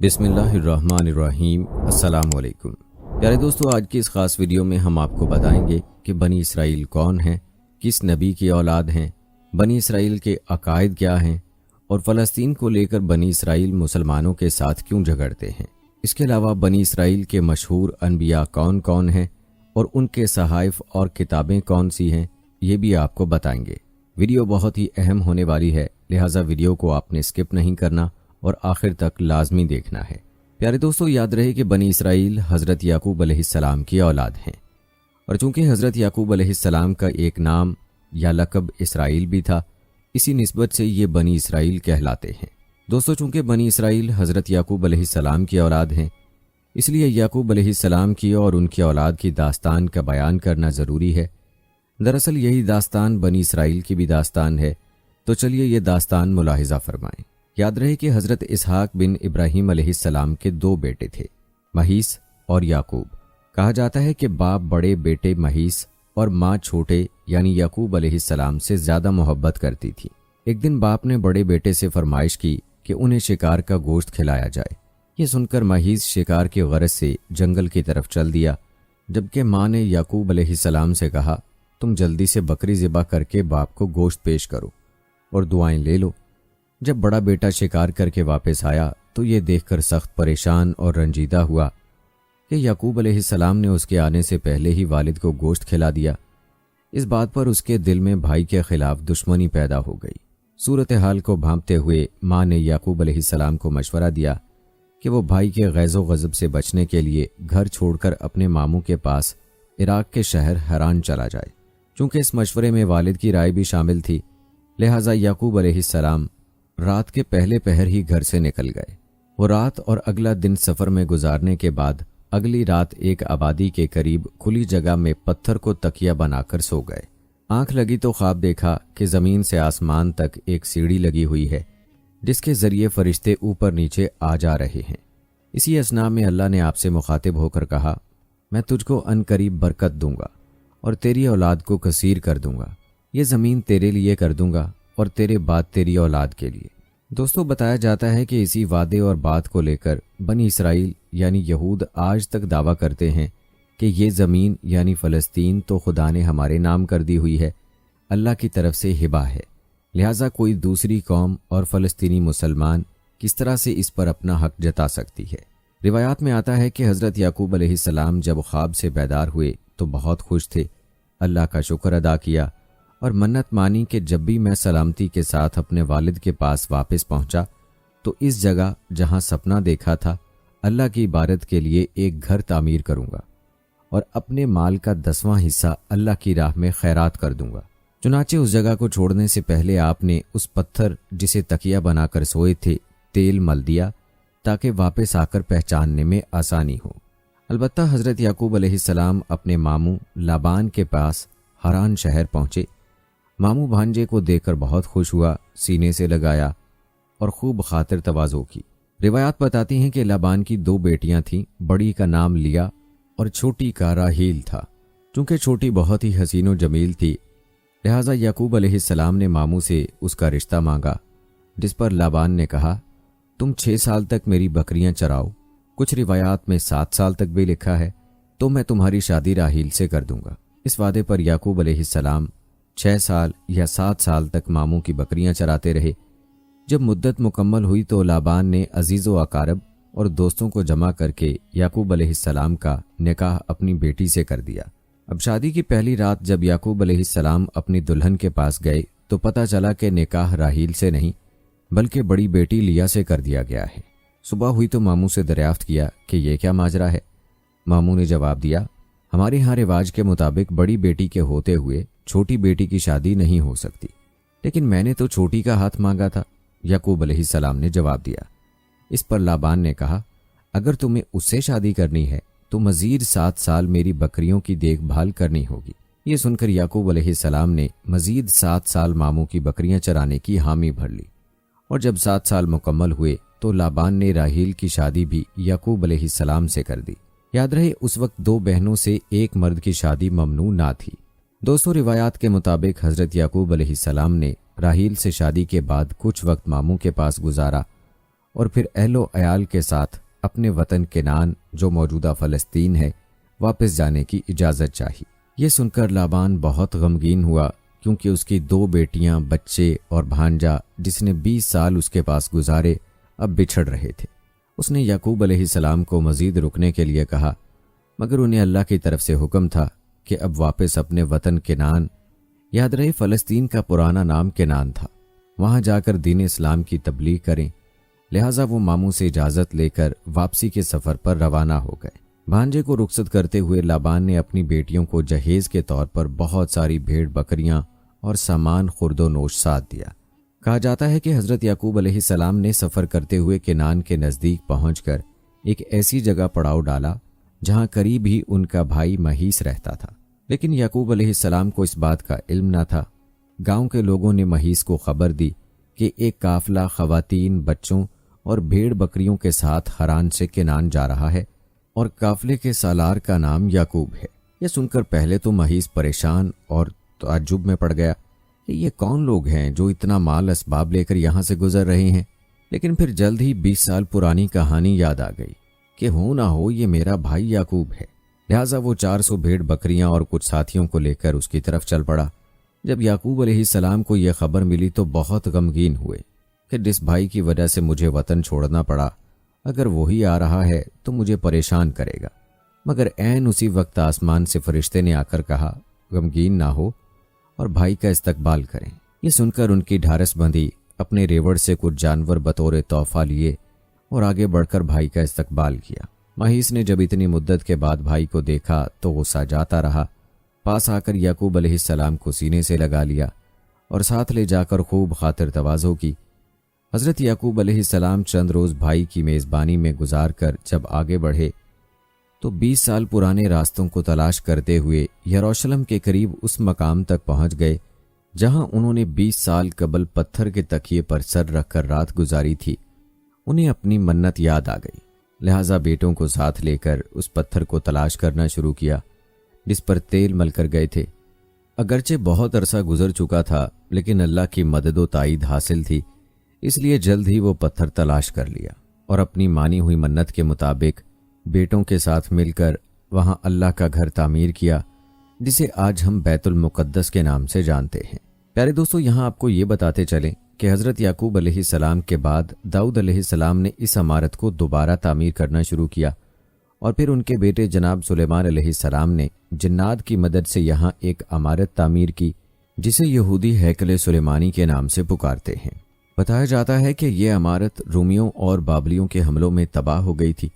بسم اللہ الرحمن الرحیم۔ السلام علیکم پیارے دوستو، آج کی اس خاص ویڈیو میں ہم آپ کو بتائیں گے کہ بنی اسرائیل کون ہیں، کس نبی کی اولاد ہیں، بنی اسرائیل کے عقائد کیا ہیں اور فلسطین کو لے کر بنی اسرائیل مسلمانوں کے ساتھ کیوں جھگڑتے ہیں۔ اس کے علاوہ بنی اسرائیل کے مشہور انبیاء کون کون ہیں اور ان کے صحائف اور کتابیں کون سی ہیں، یہ بھی آپ کو بتائیں گے۔ ویڈیو بہت ہی اہم ہونے والی ہے، لہٰذا ویڈیو کو آپ نے اسکپ نہیں کرنا اور آخر تک لازمی دیکھنا ہے۔ پیارے دوستو، یاد رہے کہ بنی اسرائیل حضرت یعقوب علیہ السلام کی اولاد ہیں، اور چونکہ حضرت یعقوب علیہ السلام کا ایک نام یا لقب اسرائیل بھی تھا، اسی نسبت سے یہ بنی اسرائیل کہلاتے ہیں۔ دوستو، چونکہ بنی اسرائیل حضرت یعقوب علیہ السلام کی اولاد ہیں، اس لیے یعقوب علیہ السلام کی اور ان کی اولاد کی داستان کا بیان کرنا ضروری ہے۔ دراصل یہی داستان بنی اسرائیل کی بھی داستان ہے، تو چلیے یہ داستان ملاحظہ فرمائیں۔ یاد رہے کہ حضرت اسحاق بن ابراہیم علیہ السلام کے دو بیٹے تھے، مہیس اور یعقوب۔ کہا جاتا ہے کہ باپ بڑے بیٹے مہیس اور ماں چھوٹے یعنی یعقوب علیہ السلام سے زیادہ محبت کرتی تھی۔ ایک دن باپ نے بڑے بیٹے سے فرمائش کی کہ انہیں شکار کا گوشت کھلایا جائے۔ یہ سن کر مہیس شکار کی غرض سے جنگل کی طرف چل دیا، جبکہ ماں نے یعقوب علیہ السلام سے کہا، تم جلدی سے بکری ذبح کر کے باپ کو گوشت پیش کرو اور دعائیں لے لو۔ جب بڑا بیٹا شکار کر کے واپس آیا تو یہ دیکھ کر سخت پریشان اور رنجیدہ ہوا کہ یعقوب علیہ السلام نے اس کے آنے سے پہلے ہی والد کو گوشت کھلا دیا۔ اس بات پر اس کے دل میں بھائی کے خلاف دشمنی پیدا ہو گئی۔ صورتحال کو بھانپتے ہوئے ماں نے یعقوب علیہ السلام کو مشورہ دیا کہ وہ بھائی کے غیظ و غضب سے بچنے کے لیے گھر چھوڑ کر اپنے ماموں کے پاس عراق کے شہر حران چلا جائے۔ چونکہ اس مشورے میں والد کی رائے بھی شامل تھی، لہٰذا یعقوب علیہ السلام رات کے پہلے پہر ہی گھر سے نکل گئے۔ وہ رات اور اگلا دن سفر میں گزارنے کے بعد اگلی رات ایک آبادی کے قریب کھلی جگہ میں پتھر کو تکیہ بنا کر سو گئے۔ آنکھ لگی تو خواب دیکھا کہ زمین سے آسمان تک ایک سیڑھی لگی ہوئی ہے، جس کے ذریعے فرشتے اوپر نیچے آ جا رہے ہیں۔ اسی اثنا میں اللہ نے آپ سے مخاطب ہو کر کہا، میں تجھ کو ان قریب برکت دوں گا اور تیری اولاد کو کثیر کر دوں گا۔ یہ زمین تیرے لیے کر دوں گا اور تیرے بعد تیری اولاد کے لیے۔ دوستو، بتایا جاتا ہے کہ اسی وعدے اور بات کو لے کر بنی اسرائیل یعنی یہود آج تک دعویٰ کرتے ہیں کہ یہ زمین یعنی فلسطین تو خدا نے ہمارے نام کر دی ہوئی ہے، اللہ کی طرف سے ہبہ ہے، لہٰذا کوئی دوسری قوم اور فلسطینی مسلمان کس طرح سے اس پر اپنا حق جتا سکتی ہے۔ روایات میں آتا ہے کہ حضرت یعقوب علیہ السلام جب خواب سے بیدار ہوئے تو بہت خوش تھے، اللہ کا شکر ادا کیا اور منت مانی کہ جب بھی میں سلامتی کے ساتھ اپنے والد کے پاس واپس پہنچا تو اس جگہ جہاں سپنا دیکھا تھا اللہ کی عبادت کے لیے ایک گھر تعمیر کروں گا اور اپنے مال کا 10واں حصہ اللہ کی راہ میں خیرات کر دوں گا۔ چنانچہ اس جگہ کو چھوڑنے سے پہلے آپ نے اس پتھر جسے تکیہ بنا کر سوئے تھے تیل مل دیا تاکہ واپس آ کر پہچاننے میں آسانی ہو۔ البتہ حضرت یعقوب علیہ السلام اپنے ماموں لابان کے پاس حران شہر پہنچے۔ ماموں بھانجے کو دیکھ کر بہت خوش ہوا، سینے سے لگایا اور خوب خاطر تواضع کی۔ روایات بتاتی ہیں کہ لابان کی 2 بیٹیاں تھیں، بڑی کا نام لیا اور چھوٹی کا راہیل تھا۔ چونکہ چھوٹی بہت ہی حسین و جمیل تھی، لہٰذا یعقوب علیہ السلام نے ماموں سے اس کا رشتہ مانگا، جس پر لابان نے کہا، تم 6 سال تک میری بکریاں چراؤ، کچھ روایات میں 7 سال تک بھی لکھا ہے، تو میں تمہاری شادی راہیل سے کر دوں گا۔ اس وعدے پر یعقوب علیہ السلام 6 سال یا 7 سال تک ماموں کی بکریاں چراتے رہے۔ جب مدت مکمل ہوئی تو لابان نے عزیز و اقارب اور دوستوں کو جمع کر کے یعقوب علیہ السلام کا نکاح اپنی بیٹی سے کر دیا۔ اب شادی کی پہلی رات جب یعقوب علیہ السلام اپنی دلہن کے پاس گئے تو پتہ چلا کہ نکاح راہیل سے نہیں بلکہ بڑی بیٹی لیا سے کر دیا گیا ہے۔ صبح ہوئی تو ماموں سے دریافت کیا کہ یہ کیا ماجرا ہے۔ ماموں نے جواب دیا، ہمارے ہاں رواج کے مطابق بڑی بیٹی کے ہوتے ہوئے چھوٹی بیٹی کی شادی نہیں ہو سکتی، لیکن میں نے تو چھوٹی کا ہاتھ مانگا تھا، یعقوب علیہ السلام نے جواب دیا۔ اس پر لابان نے کہا، اگر تمہیں اس سے شادی کرنی ہے تو مزید 7 سال میری بکریوں کی دیکھ بھال کرنی ہوگی۔ یہ سن کر یعقوب علیہ السلام نے مزید 7 سال ماموں کی بکریاں چرانے کی حامی بھر لی، اور جب 7 سال مکمل ہوئے تو لابان نے راہیل کی شادی بھی یعقوب علیہ السلام سے کر دی۔ یاد رہے اس وقت 2 بہنوں سے ایک مرد کی شادی ممنوع نہ تھی۔ دوستو، روایات کے مطابق حضرت یعقوب علیہ السلام نے راہیل سے شادی کے بعد کچھ وقت ماموں کے پاس گزارا اور پھر اہل و عیال کے ساتھ اپنے وطن کنعان جو موجودہ فلسطین ہے واپس جانے کی اجازت چاہی۔ یہ سن کر لابان بہت غمگین ہوا، کیونکہ اس کی 2 بیٹیاں، بچے اور بھانجا جس نے 20 سال اس کے پاس گزارے اب بچھڑ رہے تھے۔ اس نے یعقوب علیہ السلام کو مزید رکنے کے لیے کہا، مگر انہیں اللہ کی طرف سے حکم تھا کہ اب واپس اپنے وطن کنعان، یاد رہے فلسطین کا پرانا نام کنعان تھا، وہاں جا کر دین اسلام کی تبلیغ کریں۔ لہٰذا وہ ماموں سے اجازت لے کر واپسی کے سفر پر روانہ ہو گئے۔ بھانجے کو رخصت کرتے ہوئے لابان نے اپنی بیٹیوں کو جہیز کے طور پر بہت ساری بھیڑ بکریاں اور سامان خرد و نوش ساتھ دیا۔ کہا جاتا ہے کہ حضرت یعقوب علیہ السلام نے سفر کرتے ہوئے کنعان کے نزدیک پہنچ کر ایک ایسی جگہ پڑاؤ ڈالا جہاں قریب ہی ان کا بھائی مہیس رہتا تھا، لیکن یعقوب علیہ السلام کو اس بات کا علم نہ تھا۔ گاؤں کے لوگوں نے مہیس کو خبر دی کہ ایک قافلہ خواتین، بچوں اور بھیڑ بکریوں کے ساتھ حران سے کنعان جا رہا ہے اور قافلے کے سالار کا نام یعقوب ہے۔ یہ سن کر پہلے تو مہیس پریشان اور تعجب میں پڑ گیا کہ یہ کون لوگ ہیں جو اتنا مال اسباب لے کر یہاں سے گزر رہے ہیں، لیکن پھر جلد ہی 20 سال پرانی کہانی یاد آ گئی کہ ہو نہ ہو یہ میرا بھائی یعقوب ہے۔ لہٰذا وہ 400 بھیڑ بکریاں اور کچھ ساتھیوں کو لے کر اس کی طرف چل پڑا۔ جب یعقوب علیہ السلام کو یہ خبر ملی تو بہت غمگین ہوئے کہ جس بھائی کی وجہ سے مجھے وطن چھوڑنا پڑا، اگر وہی آ رہا ہے تو مجھے پریشان کرے گا۔ مگر عین اسی وقت آسمان سے فرشتے نے آ کر کہا، غمگین نہ ہو اور بھائی کا استقبال کریں۔ یہ سن کر ان کی ڈھارس بندھی، اپنے ریوڑ سے کچھ جانور بطور تحفہ لیے اور آگے بڑھ کر بھائی کا استقبال کیا۔ مہیس نے جب اتنی مدت کے بعد بھائی کو دیکھا تو غصہ جاتا رہا، پاس آ کر یعقوب علیہ السلام کو سینے سے لگا لیا اور ساتھ لے جا کر خوب خاطر تواضع کی۔ حضرت یعقوب علیہ السلام چند روز بھائی کی میزبانی میں گزار کر جب آگے بڑھے تو 20 سال پرانے راستوں کو تلاش کرتے ہوئے یروشلم کے قریب اس مقام تک پہنچ گئے جہاں انہوں نے 20 سال قبل پتھر کے تکیے پر سر رکھ کر رات گزاری تھی۔ انہیں اپنی منت یاد آ گئی، لہٰذا بیٹوں کو ساتھ لے کر اس پتھر کو تلاش کرنا شروع کیا جس پر تیل مل کر گئے تھے۔ اگرچہ بہت عرصہ گزر چکا تھا لیکن اللہ کی مدد و تائید حاصل تھی، اس لیے جلد ہی وہ پتھر تلاش کر لیا اور اپنی مانی ہوئی منت کے مطابق بیٹوں کے ساتھ مل کر وہاں اللہ کا گھر تعمیر کیا جسے آج ہم بیت المقدس کے نام سے جانتے ہیں۔ پیارے دوستو، یہاں آپ کو یہ بتاتے چلیں کہ حضرت یعقوب علیہ السلام کے بعد داؤد علیہ السلام نے اس عمارت کو دوبارہ تعمیر کرنا شروع کیا اور پھر ان کے بیٹے جناب سلیمان علیہ السلام نے جنات کی مدد سے یہاں ایک عمارت تعمیر کی جسے یہودی ہیکل سلیمانی کے نام سے پکارتے ہیں۔ بتایا جاتا ہے کہ یہ عمارت رومیوں اور بابلیوں کے حملوں میں تباہ ہو گئی تھی،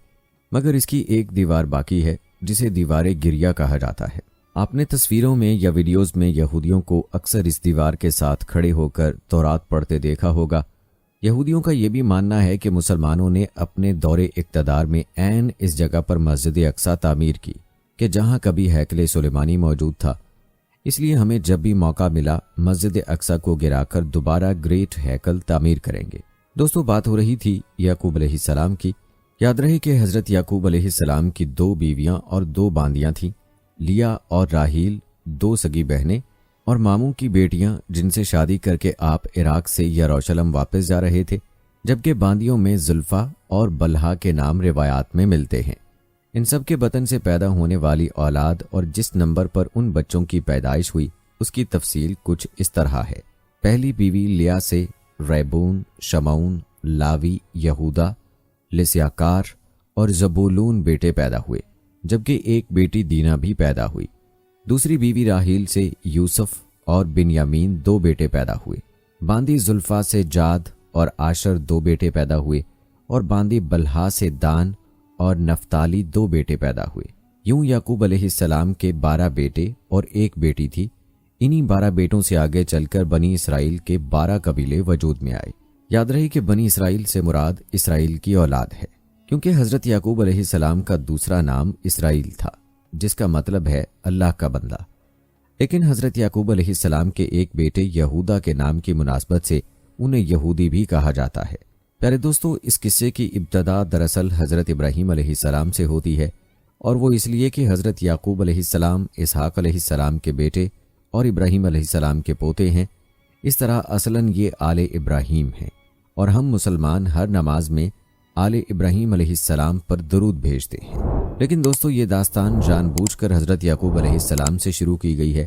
مگر اس کی ایک دیوار باقی ہے جسے دیوار گریا کہا جاتا ہے۔ آپ نے تصویروں میں یا ویڈیوز میں یہودیوں کو اکثر اس دیوار کے ساتھ کھڑے ہو کر تورات پڑھتے دیکھا ہوگا۔ یہودیوں کا یہ بھی ماننا ہے کہ مسلمانوں نے اپنے دور اقتدار میں عین اس جگہ پر مسجد اقصی تعمیر کی کہ جہاں کبھی ہیکل سلیمانی موجود تھا، اس لیے ہمیں جب بھی موقع ملا مسجد اقصی کو گرا کر دوبارہ گریٹ ہیکل تعمیر کریں گے۔ دوستو، بات ہو رہی تھی یعقوب علیہ السلام کی۔ یاد رہے کہ حضرت یعقوب علیہ السلام کی 2 بیویاں اور 2 باندیاں تھیں، لیا اور راحیل، 2 سگی بہنیں اور ماموں کی بیٹیاں جن سے شادی کر کے آپ عراق سے یروشلم واپس جا رہے تھے، جبکہ باندیوں میں زلفا اور بلہا کے نام روایات میں ملتے ہیں۔ ان سب کے بطن سے پیدا ہونے والی اولاد اور جس نمبر پر ان بچوں کی پیدائش ہوئی اس کی تفصیل کچھ اس طرح ہے۔ پہلی بیوی لیا سے ریبون، شمعون، لاوی، یہودا، لسیاکار اور زبولون بیٹے پیدا ہوئے، جبکہ ایک بیٹی دینا بھی پیدا ہوئی۔ دوسری بیوی راحیل سے یوسف اور بنیامین 2 بیٹے پیدا ہوئے۔ باندی زلفا سے جاد اور آشر 2 بیٹے پیدا ہوئے اور باندی بلہا سے دان اور نفتالی 2 بیٹے پیدا ہوئے۔ یوں یعقوب علیہ السلام کے 12 بیٹے اور 1 بیٹی تھی۔ انہی 12 بیٹوں سے آگے چل کر بنی اسرائیل کے 12 قبیلے وجود میں آئے۔ یاد رہے کہ بنی اسرائیل سے مراد اسرائیل کی اولاد ہے، کیونکہ حضرت یعقوب علیہ السلام کا دوسرا نام اسرائیل تھا جس کا مطلب ہے اللہ کا بندہ، لیکن حضرت یعقوب علیہ السلام کے ایک بیٹے یہودا کے نام کی مناسبت سے انہیں یہودی بھی کہا جاتا ہے۔ پیارے دوستو، اس قصے کی ابتدا دراصل حضرت ابراہیم علیہ السلام سے ہوتی ہے، اور وہ اس لیے کہ حضرت یعقوب علیہ السلام اسحاق علیہ السلام کے بیٹے اور ابراہیم علیہ السلام کے پوتے ہیں۔ اس طرح اصلاً یہ آل ابراہیم ہیں اور ہم مسلمان ہر نماز میں آل ابراہیم علیہ السلام پر درود بھیجتے ہیں۔ لیکن دوستو یہ داستان جان بوجھ کر حضرت یعقوب علیہ السلام سے شروع کی گئی ہے،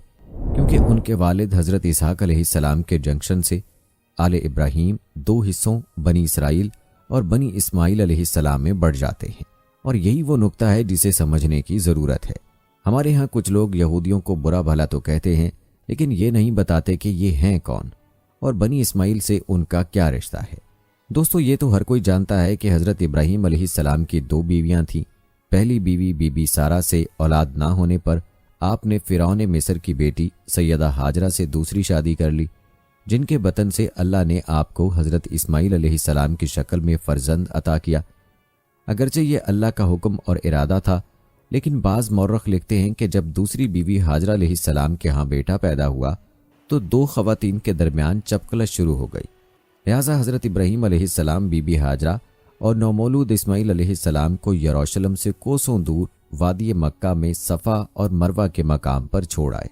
کیونکہ ان کے والد حضرت اسحاق علیہ السلام کے جنکشن سے آل ابراہیم 2 حصوں بنی اسرائیل اور بنی اسماعیل علیہ السلام میں بڑھ جاتے ہیں، اور یہی وہ نقطہ ہے جسے سمجھنے کی ضرورت ہے۔ ہمارے ہاں کچھ لوگ یہودیوں کو برا بھلا تو کہتے ہیں، لیکن یہ نہیں بتاتے کہ یہ ہیں کون اور بنی اسماعیل سے ان کا کیا رشتہ ہے۔ دوستو یہ تو ہر کوئی جانتا ہے کہ حضرت ابراہیم علیہ السلام کی 2 بیویاں تھیں۔ پہلی بیوی بی بی سارہ سے اولاد نہ ہونے پر آپ نے فرعون مصر کی بیٹی سیدہ ہاجرہ سے دوسری شادی کر لی، جن کے بطن سے اللہ نے آپ کو حضرت اسماعیل علیہ السلام کی شکل میں فرزند عطا کیا۔ اگرچہ یہ اللہ کا حکم اور ارادہ تھا، لیکن بعض مورخ لکھتے ہیں کہ جب دوسری بیوی ہاجرہ علیہ السلام کے ہاں بیٹا پیدا ہوا تو 2 خواتین کے درمیان چپقلش شروع ہو گئی، لہٰذا حضرت ابراہیم علیہ السلام بی بی ہاجرہ اور نومولود اسماعیل علیہ السلام کو یروشلم سے کوسوں دور وادی مکہ میں صفا اور مروہ کے مقام پر چھوڑ آئے،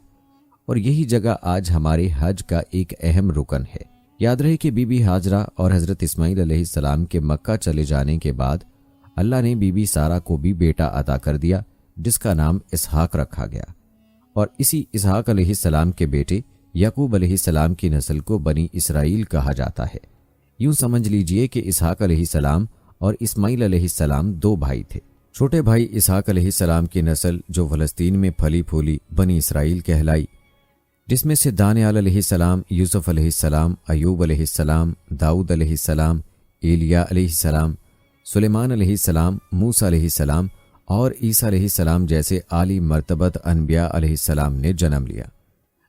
اور یہی جگہ آج ہمارے حج کا ایک اہم رکن ہے۔ یاد رہے کہ بی بی ہاجرہ اور حضرت اسماعیل علیہ السلام کے مکہ چلے جانے کے بعد اللہ نے بی بی سارہ کو بھی بیٹا عطا کر دیا، جس کا نام اسحاق رکھا گیا، اور اسی اسحاق علیہ السلام کے بیٹے یعقوب علیہ السلام کی نسل کو بنی اسرائیل کہا جاتا ہے۔ یوں سمجھ لیجئے کہ اسحاق علیہ السلام اور اسماعیل علیہ السلام 2 بھائی تھے۔ چھوٹے بھائی اسحاق علیہ السلام کی نسل جو فلسطین میں پھلی پھولی بنی اسرائیل کہلائی، جس میں سے دانیال علیہ السلام، یوسف علیہ السلام، ایوب علیہ السلام، داؤد علیہ السلام، ایلیا علیہ السلام، سلیمان علیہ السلام، موسیٰ علیہ السلام اور عیسیٰ علیہ السلام جیسے عالی مرتبت انبیاء علیہ السلام نے جنم لیا،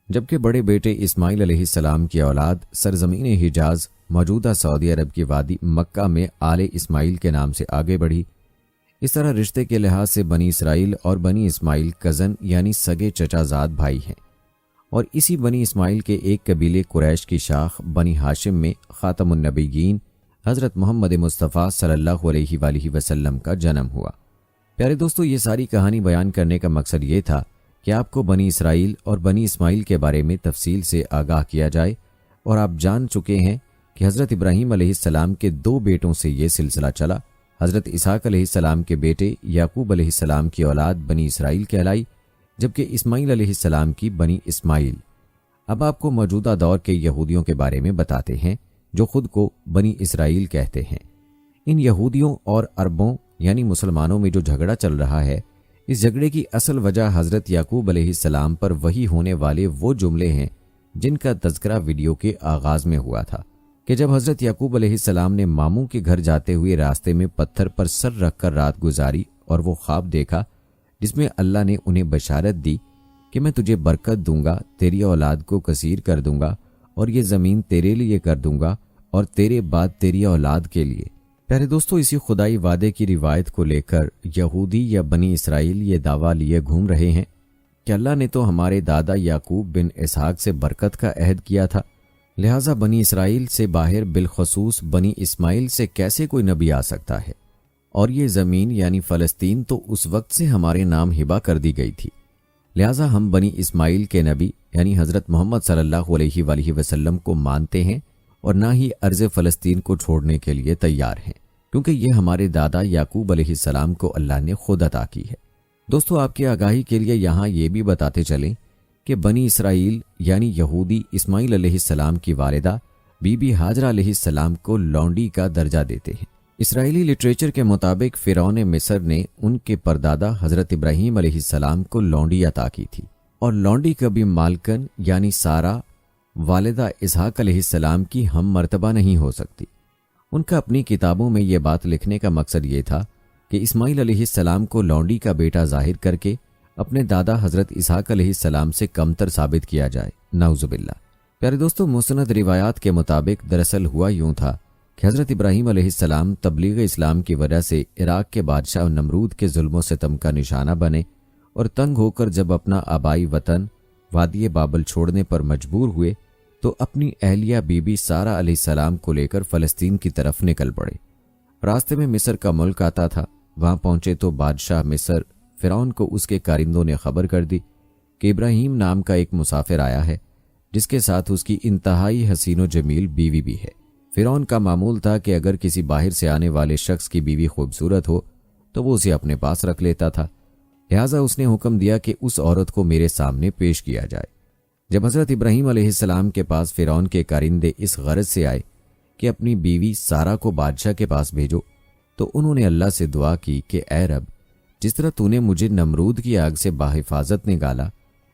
جبکہ بڑے بیٹے اسماعیل علیہ السلام کی اولاد سرزمین حجاز موجودہ سعودی عرب کی وادی مکہ میں آل اسماعیل کے نام سے آگے بڑھی۔ اس طرح رشتے کے لحاظ سے بنی اسرائیل اور بنی اسماعیل کزن یعنی سگے چچا زاد بھائی ہیں، اور اسی بنی اسماعیل کے ایک قبیلے قریش کی شاخ بنی ہاشم میں خاتم النبیین حضرت محمد مصطفیٰ صلی اللہ علیہ وآلہ وسلم کا جنم ہوا۔ پیارے دوستو، یہ ساری کہانی بیان کرنے کا مقصد یہ تھا کہ آپ کو بنی اسرائیل اور بنی اسماعیل کے بارے میں تفصیل سے آگاہ کیا جائے، اور آپ جان چکے ہیں کہ حضرت ابراہیم علیہ السلام کے 2 بیٹوں سے یہ سلسلہ چلا۔ حضرت اسحاق علیہ السلام کے بیٹے یعقوب علیہ السلام کی اولاد بنی اسرائیل کہلائی، جبکہ اسماعیل علیہ السلام کی بنی اسماعیل۔ اب آپ کو موجودہ دور کے یہودیوں کے بارے میں بتاتے ہیں جو خود کو بنی اسرائیل کہتے ہیں۔ ان یہودیوں اور عربوں یعنی مسلمانوں میں جو جھگڑا چل رہا ہے، اس جھگڑے کی اصل وجہ حضرت یعقوب علیہ السلام پر وحی ہونے والے وہ جملے ہیں جن کا تذکرہ ویڈیو کے آغاز میں ہوا تھا، کہ جب حضرت یعقوب علیہ السلام نے ماموں کے گھر جاتے ہوئے راستے میں پتھر پر سر رکھ کر رات گزاری اور وہ خواب دیکھا جس میں اللہ نے انہیں بشارت دی کہ میں تجھے برکت دوں گا، تیری اولاد کو کثیر کر دوں گا، اور یہ زمین تیرے لیے کر دوں گا اور تیرے بعد تیری اولاد کے لیے۔ پیارے دوستو، اسی خدائی وعدے کی روایت کو لے کر یہودی یا بنی اسرائیل یہ دعویٰ لیے گھوم رہے ہیں کہ اللہ نے تو ہمارے دادا یعقوب بن اسحاق سے برکت کا عہد کیا تھا، لہٰذا بنی اسرائیل سے باہر بالخصوص بنی اسماعیل سے کیسے کوئی نبی آ سکتا ہے، اور یہ زمین یعنی فلسطین تو اس وقت سے ہمارے نام ہبہ کر دی گئی تھی، لہٰذا ہم بنی اسماعیل کے نبی یعنی حضرت محمد صلی اللہ علیہ وآلہ وسلم کو مانتے ہیں اور نہ ہی ارض فلسطین کو چھوڑنے کے لیے تیار ہیں، کیونکہ یہ ہمارے دادا یعقوب علیہ السلام کو اللہ نے خود عطا کی ہے۔ دوستو، آپ کی آگاہی کے لیے یہاں یہ بھی بتاتے چلیں کہ بنی اسرائیل یعنی یہودی اسماعیل علیہ السلام کی والدہ بی بی ہاجرہ علیہ السلام کو لونڈی کا درجہ دیتے ہیں۔ اسرائیلی لٹریچر کے مطابق فرعون مصر نے ان کے پردادا حضرت ابراہیم علیہ السلام کو لونڈی عطا کی تھی، اور لونڈی کبھی مالکن یعنی سارہ والدہ اسحاق علیہ السلام کی ہم مرتبہ نہیں ہو سکتی۔ ان کا اپنی کتابوں میں یہ بات لکھنے کا مقصد یہ تھا کہ اسماعیل علیہ السلام کو لونڈی کا بیٹا ظاہر کر کے اپنے دادا حضرت اسحاق علیہ السلام سے کمتر ثابت کیا جائے، نعوذ باللہ۔ پیارے دوستو، مسند روایات کے مطابق دراصل ہوا یوں تھا کہ حضرت ابراہیم علیہ السلام تبلیغ اسلام کی وجہ سے عراق کے بادشاہ نمرود کے ظلم و ستم کا نشانہ بنے، اور تنگ ہو کر جب اپنا آبائی وطن وادی بابل چھوڑنے پر مجبور ہوئے تو اپنی اہلیہ بی بی سارہ علیہ السلام کو لے کر فلسطین کی طرف نکل پڑے۔ راستے میں مصر کا ملک آتا تھا، وہاں پہنچے تو بادشاہ مصر فرعون کو اس کے کارندوں نے خبر کر دی کہ ابراہیم نام کا ایک مسافر آیا ہے جس کے ساتھ اس کی انتہائی حسین و جمیل بیوی بھی ہے۔ فرعون کا معمول تھا کہ اگر کسی باہر سے آنے والے شخص کی بیوی خوبصورت ہو تو وہ اسے اپنے پاس رکھ لیتا تھا، لہٰذا اس نے حکم دیا کہ اس عورت کو میرے سامنے پیش کیا جائے۔ جب حضرت ابراہیم علیہ السلام کے پاس فرعون کے کارندے اس غرض سے آئے کہ اپنی بیوی سارا کو بادشاہ کے پاس بھیجو، تو انہوں نے اللہ سے دعا کی کہ اے رب، جس طرح تو نے مجھے نمرود کی آگ سے بحفاظت نکالا،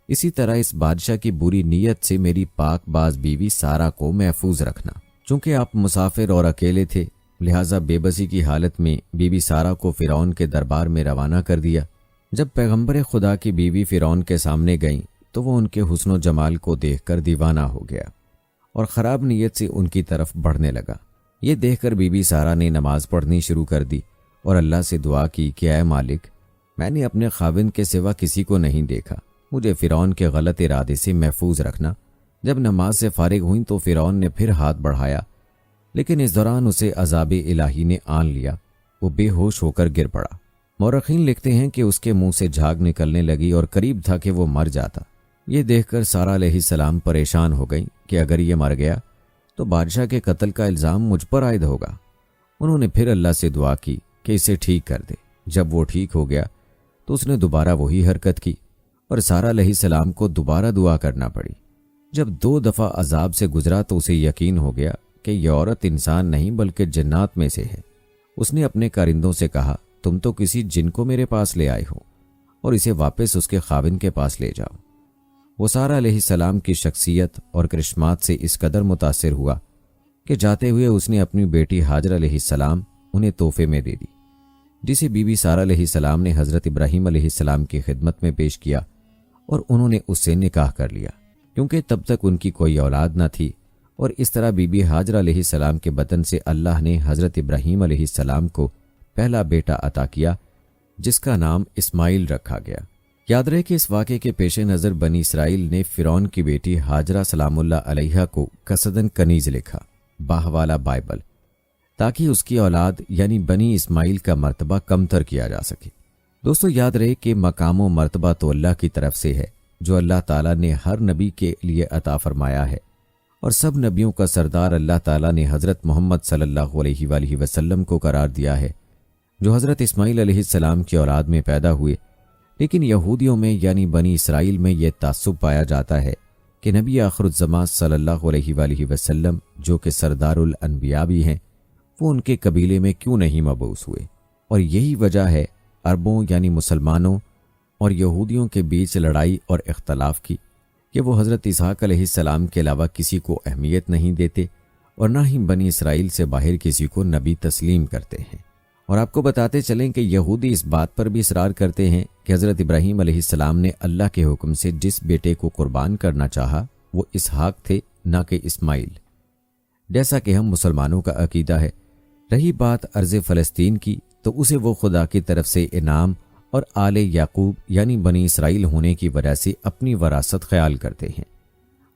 اسی طرح اس بادشاہ کی بری نیت سے میری پاک باز بیوی سارا کو محفوظ رکھنا۔ چونکہ آپ مسافر اور اکیلے تھے، لہٰذا بے بسی کی حالت میں بیوی سارا کو فرعون کے دربار میں روانہ کر دیا۔ جب پیغمبر خدا کی بیوی فرعون کے سامنے گئیں تو وہ ان کے حسن و جمال کو دیکھ کر دیوانہ ہو گیا اور خراب نیت سے ان کی طرف بڑھنے لگا۔ یہ دیکھ کر بیوی سارا نے نماز پڑھنی شروع کر دی اور اللہ سے دعا کی کہ اے مالک، میں نے اپنے خاوند کے سوا کسی کو نہیں دیکھا، مجھے فرعون کے غلط ارادے سے محفوظ رکھنا۔ جب نماز سے فارغ ہوئیں تو فرعون نے پھر ہاتھ بڑھایا، لیکن اس دوران اسے عذاب الہی نے آن لیا، وہ بے ہوش ہو کر گر پڑا۔ مورخین لکھتے ہیں کہ اس کے منہ سے جھاگ نکلنے لگی اور قریب تھا کہ وہ مر جاتا۔ یہ دیکھ کر سارا علیہ السلام پریشان ہو گئیں کہ اگر یہ مر گیا تو بادشاہ کے قتل کا الزام مجھ پر عائد ہوگا۔ انہوں نے پھر اللہ سے دعا کی کہ اسے ٹھیک کر دے۔ جب وہ ٹھیک ہو گیا تو اس نے دوبارہ وہی حرکت کی اور سارا علیہ السلام کو دوبارہ دعا کرنا پڑی۔ جب 2 دفعہ عذاب سے گزرا تو اسے یقین ہو گیا کہ یہ عورت انسان نہیں بلکہ جنات میں سے ہے۔ اس نے اپنے کارندوں سے کہا، تم تو کسی جن کو میرے پاس لے آئے ہو اور اسے واپس اس کے خاوند کے پاس لے جاؤ۔ وہ سارا علیہ السلام کی شخصیت اور کرشمات سے اس قدر متاثر ہوا کہ جاتے ہوئے اس نے اپنی بیٹی ہاجر علیہ السلام انہیں تحفے میں دے دی، جسے بی بی سارا علیہ السلام نے حضرت ابراہیم علیہ السلام کی خدمت میں پیش کیا اور انہوں نے اس سے نکاح کر لیا، کیونکہ تب تک ان کی کوئی اولاد نہ تھی، اور اس طرح بی بی ہاجر علیہ السلام کے بطن سے اللہ نے حضرت ابراہیم علیہ السلام کو پہلا بیٹا عطا کیا، جس کا نام اسماعیل رکھا گیا۔ یاد رہے کہ اس واقعے کے پیش نظر بنی اسرائیل نے فرعون کی بیٹی ہاجرہ سلام اللہ علیہا کو قصداً کنیز لکھا، باہوالا بائبل، تاکہ اس کی اولاد یعنی بنی اسماعیل کا مرتبہ کمتر کیا جا سکے۔ دوستو یاد رہے کہ مقام و مرتبہ تو اللہ کی طرف سے ہے، جو اللہ تعالیٰ نے ہر نبی کے لیے عطا فرمایا ہے، اور سب نبیوں کا سردار اللہ تعالیٰ نے حضرت محمد صلی اللہ علیہ وآلہ وسلم کو قرار دیا ہے، جو حضرت اسماعیل علیہ السلام کی اولاد میں پیدا ہوئے۔ لیکن یہودیوں میں یعنی بنی اسرائیل میں یہ تعصب پایا جاتا ہے کہ نبی آخر الزمان صلی اللہ علیہ وآلہ وسلم، جو کہ سردار الانبیاء بھی ہیں، وہ ان کے قبیلے میں کیوں نہیں مبعوث ہوئے، اور یہی وجہ ہے عربوں یعنی مسلمانوں اور یہودیوں کے بیچ لڑائی اور اختلاف کی کہ وہ حضرت اسحاق علیہ السلام کے علاوہ کسی کو اہمیت نہیں دیتے اور نہ ہی بنی اسرائیل سے باہر کسی کو نبی تسلیم کرتے ہیں۔ اور آپ کو بتاتے چلیں کہ یہودی اس بات پر بھی اصرار کرتے ہیں کہ حضرت ابراہیم علیہ السلام نے اللہ کے حکم سے جس بیٹے کو قربان کرنا چاہا وہ اسحاق تھے، نہ کہ اسماعیل، جیسا کہ ہم مسلمانوں کا عقیدہ ہے۔ رہی بات ارض فلسطین کی تو اسے وہ خدا کی طرف سے انعام اور آل یعقوب یعنی بنی اسرائیل ہونے کی وجہ سے اپنی وراثت خیال کرتے ہیں۔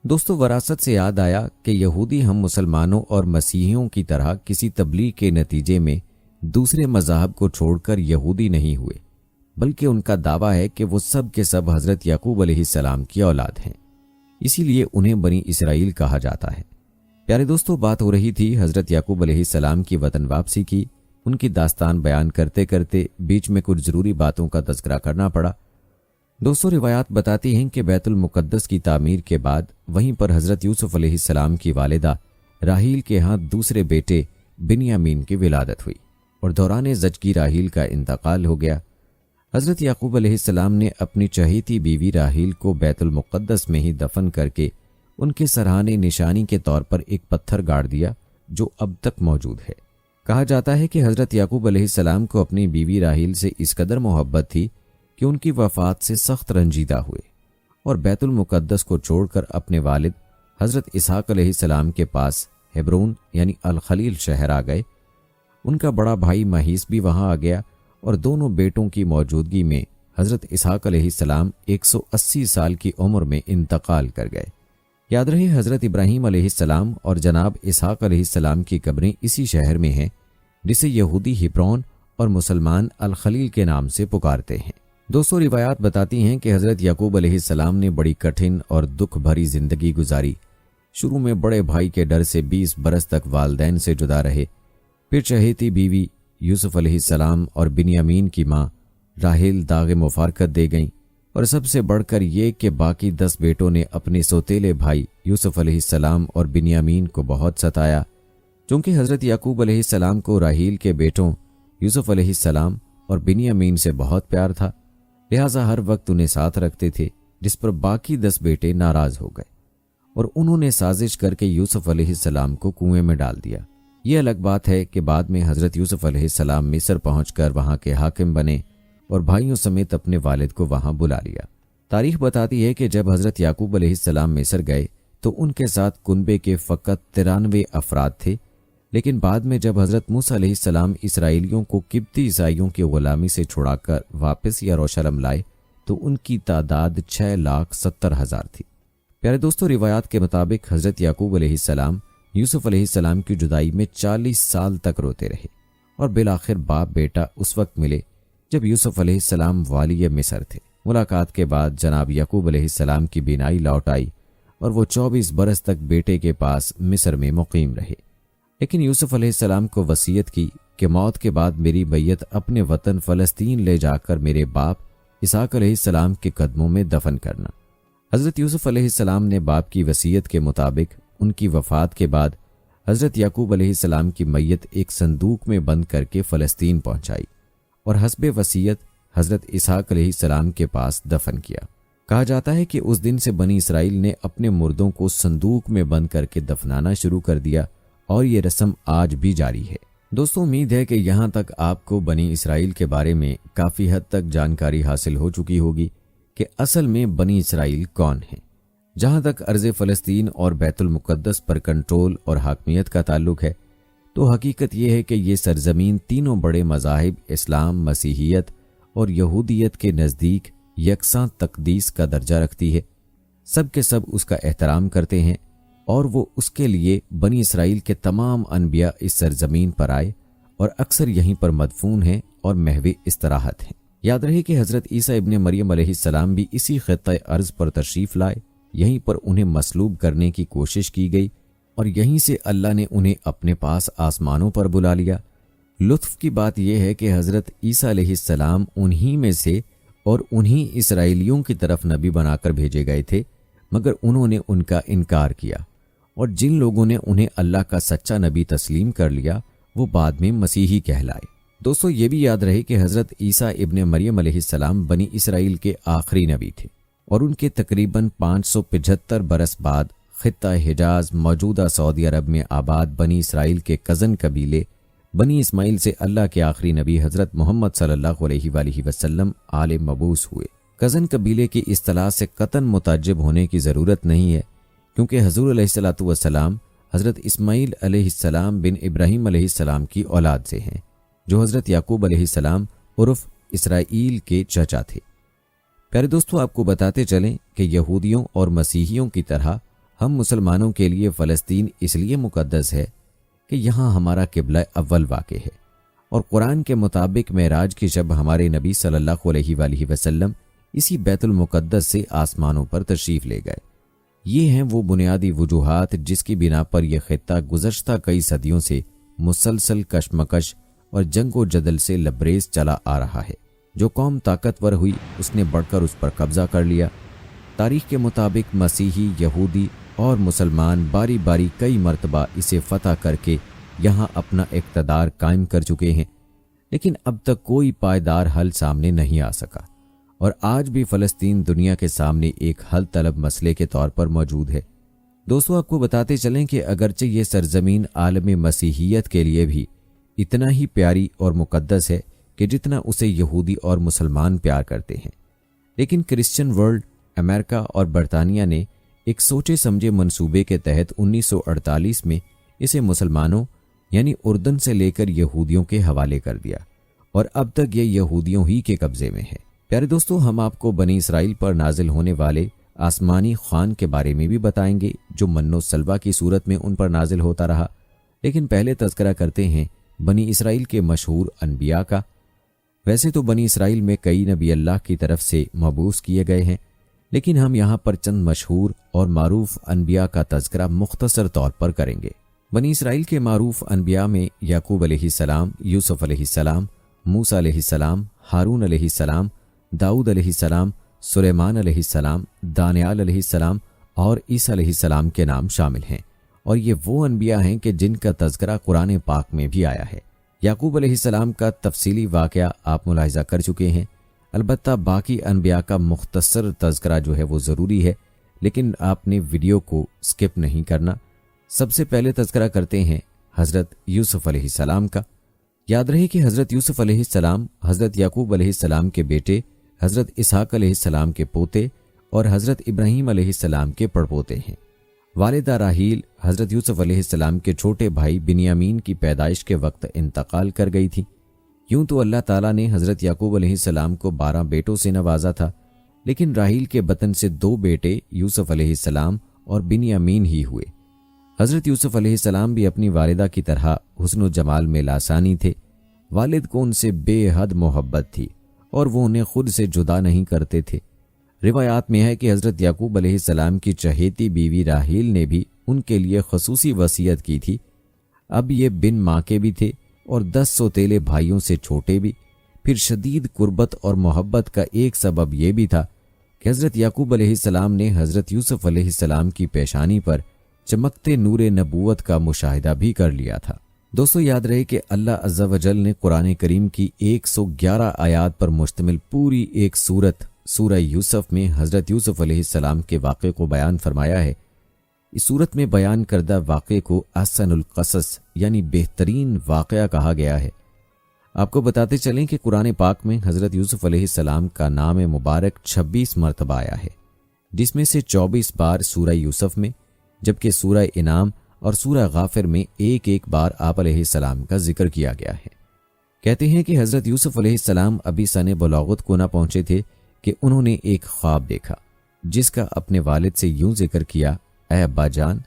دوستو وراثت سے یاد آیا کہ یہودی ہم مسلمانوں اور مسیحیوں کی طرح کسی تبلیغ کے نتیجے میں دوسرے مذاہب کو چھوڑ کر یہودی نہیں ہوئے، بلکہ ان کا دعویٰ ہے کہ وہ سب کے سب حضرت یعقوب علیہ السلام کی اولاد ہیں، اسی لیے انہیں بنی اسرائیل کہا جاتا ہے۔ پیارے دوستو بات ہو رہی تھی حضرت یعقوب علیہ السلام کی وطن واپسی کی۔ ان کی داستان بیان کرتے کرتے بیچ میں کچھ ضروری باتوں کا تذکرہ کرنا پڑا۔ دوستو روایات بتاتی ہیں کہ بیت المقدس کی تعمیر کے بعد وہیں پر حضرت یوسف علیہ السلام کی والدہ راحیل کے ہاں دوسرے بیٹے بنیامین کی ولادت ہوئی اور دوران زچگی راحیل کا انتقال ہو گیا۔ حضرت یعقوب علیہ السلام نے اپنی چہیتی بیوی راحیل کو بیت المقدس میں ہی دفن کر کے ان کے سرہانے نشانی کے طور پر ایک پتھر گاڑ دیا جو اب تک موجود ہے۔ کہا جاتا ہے کہ حضرت یعقوب علیہ السلام کو اپنی بیوی راحیل سے اس قدر محبت تھی کہ ان کی وفات سے سخت رنجیدہ ہوئے اور بیت المقدس کو چھوڑ کر اپنے والد حضرت اسحاق علیہ السلام کے پاس ہیبرون یعنی الخلیل شہر آ گئے۔ ان کا بڑا بھائی مہیس بھی وہاں آ گیا اور دونوں بیٹوں کی موجودگی میں حضرت اسحاق علیہ السلام 180 سال کی عمر میں انتقال کر گئے۔ یاد رہے حضرت ابراہیم علیہ السلام اور جناب اسحاق علیہ السلام کی قبریں اسی شہر میں ہیں، جسے یہودی ہیبرون اور مسلمان الخلیل کے نام سے پکارتے ہیں۔ دوستو روایات بتاتی ہیں کہ حضرت یعقوب علیہ السلام نے بڑی کٹھن اور دکھ بھری زندگی گزاری۔ شروع میں بڑے بھائی کے ڈر سے 20 برس تک والدین سے جدا رہے، پھر چہیتی بیوی یوسف علیہ السلام اور بنیامین کی ماں راحیل داغ مفارقت دے گئیں، اور سب سے بڑھ کر یہ کہ باقی 10 بیٹوں نے اپنے سوتیلے بھائی یوسف علیہ السلام اور بنیامین کو بہت ستایا۔ چونکہ حضرت یعقوب علیہ السلام کو راحیل کے بیٹوں یوسف علیہ السلام اور بنیامین سے بہت پیار تھا، لہٰذا ہر وقت انہیں ساتھ رکھتے تھے، جس پر باقی 10 بیٹے ناراض ہو گئے اور انہوں نے سازش کر کے یوسف علیہ السلام کو کنویں میں ڈال دیا۔ یہ الگ بات ہے کہ بعد میں حضرت یوسف علیہ السلام مصر پہنچ کر وہاں کے حاکم بنے اور بھائیوں سمیت اپنے والد کو وہاں بلا لیا۔ تاریخ بتاتی ہے کہ جب حضرت یعقوب علیہ السلام مصر گئے تو ان کے ساتھ کنبے کے فقط 93 افراد تھے، لیکن بعد میں جب حضرت موسیٰ علیہ السلام اسرائیلیوں کو قبطی عیسائیوں کی غلامی سے چھڑا کر واپس یروشلم لائے تو ان کی تعداد 6,70,000 تھی۔ پیارے دوستو، روایات کے مطابق حضرت یعقوب علیہ السلام یوسف علیہ السلام کی جدائی میں 40 سال تک روتے رہے، اور بالآخر باپ بیٹا اس وقت ملے جب یوسف علیہ السلام والی مصر تھے۔ ملاقات کے بعد جناب یعقوب علیہ السلام کی بینائی لوٹ آئی اور وہ 24 برس تک بیٹے کے پاس مصر میں مقیم رہے، لیکن یوسف علیہ السلام کو وصیت کی کہ موت کے بعد میری بیعت اپنے وطن فلسطین لے جا کر میرے باپ اسحاق علیہ السلام کے قدموں میں دفن کرنا۔ حضرت یوسف علیہ السلام نے باپ کی وصیت کے مطابق ان کی وفات کے بعد حضرت یعقوب علیہ السلام کی میت ایک صندوق میں بند کر کے فلسطین پہنچائی اور حسب وصیت حضرت اسحاق علیہ السلام کے پاس دفن کیا۔ کہا جاتا ہے کہ اس دن سے بنی اسرائیل نے اپنے مردوں کو صندوق میں بند کر کے دفنانا شروع کر دیا، اور یہ رسم آج بھی جاری ہے۔ دوستو، امید ہے کہ یہاں تک آپ کو بنی اسرائیل کے بارے میں کافی حد تک جانکاری حاصل ہو چکی ہوگی کہ اصل میں بنی اسرائیل کون ہیں۔ جہاں تک ارض فلسطین اور بیت المقدس پر کنٹرول اور حاکمیت کا تعلق ہے تو حقیقت یہ ہے کہ یہ سرزمین تینوں بڑے مذاہب اسلام، مسیحیت اور یہودیت کے نزدیک یکساں تقدیس کا درجہ رکھتی ہے۔ سب کے سب اس کا احترام کرتے ہیں، اور وہ اس کے لیے بنی اسرائیل کے تمام انبیاء اس سرزمین پر آئے اور اکثر یہیں پر مدفون ہیں اور محو استراحت ہیں۔ یاد رہے کہ حضرت عیسیٰ ابن مریم علیہ السلام بھی اسی خطہ ارض پر تشریف لائے، یہیں پر انہیں مصلوب کرنے کی کوشش کی گئی اور یہیں سے اللہ نے انہیں اپنے پاس آسمانوں پر بلا لیا۔ لطف کی بات یہ ہے کہ حضرت عیسیٰ علیہ السلام انہی میں سے اور انہی اسرائیلیوں کی طرف نبی بنا کر بھیجے گئے تھے، مگر انہوں نے ان کا انکار کیا، اور جن لوگوں نے انہیں اللہ کا سچا نبی تسلیم کر لیا وہ بعد میں مسیحی کہلائے۔ دوستو، یہ بھی یاد رہے کہ حضرت عیسیٰ ابن مریم علیہ السلام بنی اسرائیل کے آخری نبی تھے، اور ان کے تقریباً 575 برس بعد خطہ حجاز موجودہ سعودی عرب میں آباد بنی اسرائیل کے کزن قبیلے بنی اسماعیل سے اللہ کے آخری نبی حضرت محمد صلی اللہ علیہ وآلہ وسلم آل مبعوث ہوئے۔ کزن قبیلے کی اصطلاح سے قطعاً متعجب ہونے کی ضرورت نہیں ہے، کیونکہ حضور علیہ السلام حضرت اسماعیل علیہ السلام بن ابراہیم علیہ السلام کی اولاد سے ہیں، جو حضرت یعقوب علیہ السلام عرف اسرائیل کے چچا تھے۔ پیارے دوستو، آپ کو بتاتے چلیں کہ یہودیوں اور مسیحیوں کی طرح ہم مسلمانوں کے لیے فلسطین اس لیے مقدس ہے کہ یہاں ہمارا قبلہ اول واقع ہے، اور قرآن کے مطابق معراج کی شب ہمارے نبی صلی اللہ علیہ وآلہ وسلم اسی بیت المقدس سے آسمانوں پر تشریف لے گئے۔ یہ ہیں وہ بنیادی وجوہات جس کی بنا پر یہ خطہ گزشتہ کئی صدیوں سے مسلسل کشمکش اور جنگ و جدل سے لبریز چلا آ رہا ہے۔ جو قوم طاقتور ہوئی اس نے بڑھ کر اس پر قبضہ کر لیا۔ تاریخ کے مطابق مسیحی، یہودی اور مسلمان باری باری کئی مرتبہ اسے فتح کر کے یہاں اپنا اقتدار قائم کر چکے ہیں، لیکن اب تک کوئی پائیدار حل سامنے نہیں آ سکا، اور آج بھی فلسطین دنیا کے سامنے ایک حل طلب مسئلے کے طور پر موجود ہے۔ دوستو، آپ کو بتاتے چلیں کہ اگرچہ یہ سرزمین عالم مسیحیت کے لیے بھی اتنا ہی پیاری اور مقدس ہے کہ جتنا اسے یہودی اور مسلمان پیار کرتے ہیں، لیکن کرسچن ورلڈ، امریکہ اور برطانیہ نے ایک سوچے سمجھے منصوبے کے تحت 1948 میں اسے مسلمانوں یعنی اردن سے لے کر یہودیوں کے حوالے کر دیا، اور اب تک یہ یہودیوں ہی کے قبضے میں ہے۔ پیارے دوستو، ہم آپ کو بنی اسرائیل پر نازل ہونے والے آسمانی خوان کے بارے میں بھی بتائیں گے جو من و سلوہ کی صورت میں ان پر نازل ہوتا رہا، لیکن پہلے تذکرہ کرتے ہیں بنی اسرائیل کے مشہور انبیاء کا۔ ویسے تو بنی اسرائیل میں کئی نبی اللہ کی طرف سے مبعوث کیے گئے ہیں، لیکن ہم یہاں پر چند مشہور اور معروف انبیاء کا تذکرہ مختصر طور پر کریں گے۔ بنی اسرائیل کے معروف انبیاء میں یعقوب علیہ السلام، یوسف علیہ السلام، موسیٰ علیہ السلام، ہارون علیہ السلام، داؤد علیہ السلام، سلیمان علیہ السلام، دانیال علیہ السلام اور عیسیٰ علیہ السلام کے نام شامل ہیں، اور یہ وہ انبیاء ہیں کہ جن کا تذکرہ قرآن پاک میں بھی آیا ہے۔ یعقوب علیہ السلام کا تفصیلی واقعہ آپ ملاحظہ کر چکے ہیں، البتہ باقی انبیاء کا مختصر تذکرہ جو ہے وہ ضروری ہے، لیکن آپ نے ویڈیو کو سکپ نہیں کرنا۔ سب سے پہلے تذکرہ کرتے ہیں حضرت یوسف علیہ السلام کا۔ یاد رہے کہ حضرت یوسف علیہ السلام حضرت یعقوب علیہ السلام کے بیٹے، حضرت اسحاق علیہ السلام کے پوتے اور حضرت ابراہیم علیہ السلام کے پڑپوتے ہیں۔ والدہ راحیل حضرت یوسف علیہ السلام کے چھوٹے بھائی بنیامین کی پیدائش کے وقت انتقال کر گئی تھی۔ یوں تو اللہ تعالیٰ نے حضرت یعقوب علیہ السلام کو 12 بیٹوں سے نوازا تھا، لیکن راحیل کے بطن سے 2 بیٹے یوسف علیہ السلام اور بنیامین ہی ہوئے۔ حضرت یوسف علیہ السلام بھی اپنی والدہ کی طرح حسن و جمال میں لاسانی تھے۔ والد کو ان سے بے حد محبت تھی اور وہ انہیں خود سے جدا نہیں کرتے تھے۔ روایات میں ہے کہ حضرت یعقوب علیہ السلام کی چہیتی بیوی راحیل نے بھی ان کے لیے خصوصی وصیت کی تھی۔ اب یہ بن ماں کے بھی تھے اور 10 سوتیلے بھائیوں سے چھوٹے بھی۔ پھر شدید قربت اور محبت کا ایک سبب یہ بھی تھا کہ حضرت یعقوب علیہ السلام نے حضرت یوسف علیہ السلام کی پیشانی پر چمکتے نور نبوت کا مشاہدہ بھی کر لیا تھا۔ دوستو یاد رہے کہ اللہ عز و جل نے قرآن کریم کی 111 آیات پر مشتمل پوری ایک سورت سورہ یوسف میں حضرت یوسف علیہ السلام کے واقعے کو بیان فرمایا ہے۔ اس سورت میں بیان کردہ واقعے کو احسن القصص یعنی بہترین واقعہ کہا گیا ہے۔ آپ کو بتاتے چلیں کہ قرآن پاک میں حضرت یوسف علیہ السلام کا نام مبارک 26 مرتبہ آیا ہے، جس میں سے 24 بار سورہ یوسف میں، جبکہ سورہ انعام اور سورہ غافر میں ایک بار آپ علیہ السلام کا ذکر کیا گیا ہے۔ کہتے ہیں کہ حضرت یوسف علیہ السلام ابھی سن بلاغت کو نہ پہنچے تھے کہ انہوں نے ایک خواب دیکھا، جس کا اپنے والد سے یوں ذکر کیا، اے ابا جان،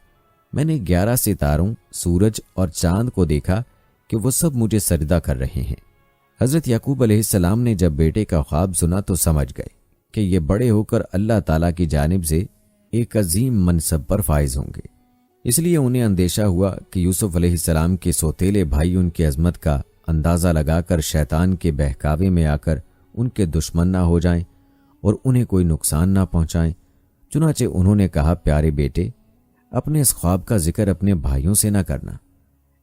میں نے 11 ستاروں، سورج اور چاند کو دیکھا کہ وہ سب مجھے سجدہ کر رہے ہیں۔ حضرت یعقوب علیہ السلام نے جب بیٹے کا خواب سنا تو سمجھ گئے کہ یہ بڑے ہو کر اللہ تعالیٰ کی جانب سے ایک عظیم منصب پر فائز ہوں گے۔ اس لیے انہیں اندیشہ ہوا کہ یوسف علیہ السلام کے سوتیلے بھائی ان کی عظمت کا اندازہ لگا کر شیطان کے بہکاوے میں آ کر ان کے دشمن نہ ہو جائیں اور انہیں کوئی نقصان نہ پہنچائیں۔ چنانچہ انہوں نے کہا، پیارے بیٹے، اپنے اس خواب کا ذکر اپنے بھائیوں سے نہ کرنا،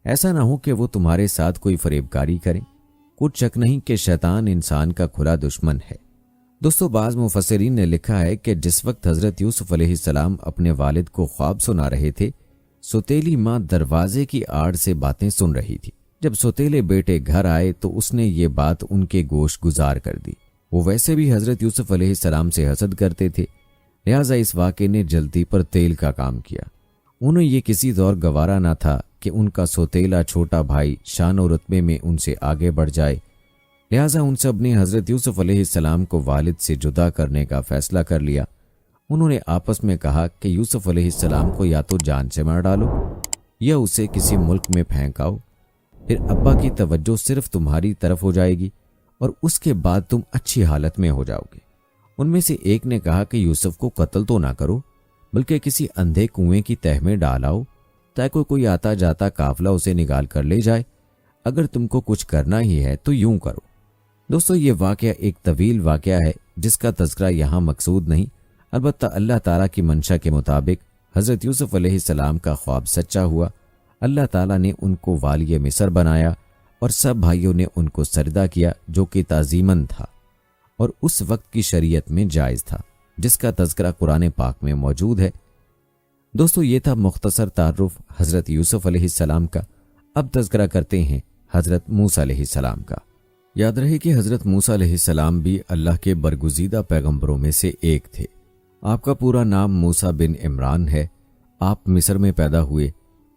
ایسا نہ ہو کہ وہ تمہارے ساتھ کوئی فریب کاری کریں۔ کچھ شک نہیں کہ شیطان انسان کا کھلا دشمن ہے۔ دوستو بعض مفسرین نے لکھا ہے کہ جس وقت حضرت یوسف علیہ السلام اپنے والد کو خواب سنا رہے تھے، سوتیلی ماں دروازے کی آڑ سے باتیں سن رہی تھی۔ جب سوتیلے بیٹے گھر آئے تو اس نے یہ بات ان کے گوش گزار کر دی۔ وہ ویسے بھی حضرت یوسف علیہ السلام سے حسد کرتے تھے، لہٰذا اس واقعے نے جلدی پر تیل کا کام کیا۔ انہیں یہ کسی دور گوارا نہ تھا کہ ان کا سوتیلا چھوٹا بھائی شان و رتبے میں ان سے آگے بڑھ جائے، لہٰذا ان سب نے حضرت یوسف علیہ السلام کو والد سے جدا کرنے کا فیصلہ کر لیا۔ انہوں نے آپس میں کہا کہ یوسف علیہ السلام کو یا تو جان سے مار ڈالو یا اسے کسی ملک میں پھینک آؤ، پھر ابا کی توجہ صرف تمہاری طرف ہو جائے گی اور اس کے بعد تم اچھی حالت میں ہو جاؤ گے۔ ان میں سے ایک نے کہا کہ یوسف کو قتل تو نہ کرو، بلکہ کسی اندھے کنویں کی تہہ میں ڈالاؤ تاکہ کوئی آتا جاتا قافلہ اسے نگال کر لے جائے۔ اگر تم کو کچھ کرنا ہی ہے تو یوں کرو۔ دوستو یہ واقعہ ایک طویل واقعہ ہے جس کا تذکرہ یہاں مقصود نہیں، البتہ اللہ تعالیٰ کی منشا کے مطابق حضرت یوسف علیہ السلام کا خواب سچا ہوا۔ اللہ تعالیٰ نے ان کو والی مصر بنایا اور سب بھائیوں نے ان کو سجدہ کیا، جو کہ تعظیماً تھا اور اس وقت کی شریعت میں جائز تھا، جس کا تذکرہ قرآن پاک میں موجود ہے۔ دوستو یہ تھا مختصر تعارف حضرت یوسف علیہ السلام کا۔ اب تذکرہ کرتے ہیں حضرت موسیٰ علیہ السلام کا۔ یاد رہے کہ حضرت موسیٰ علیہ السلام بھی اللہ کے برگزیدہ پیغمبروں میں سے ایک تھے۔ آپ کا پورا نام موسیٰ بن عمران ہے۔ آپ مصر میں پیدا ہوئے۔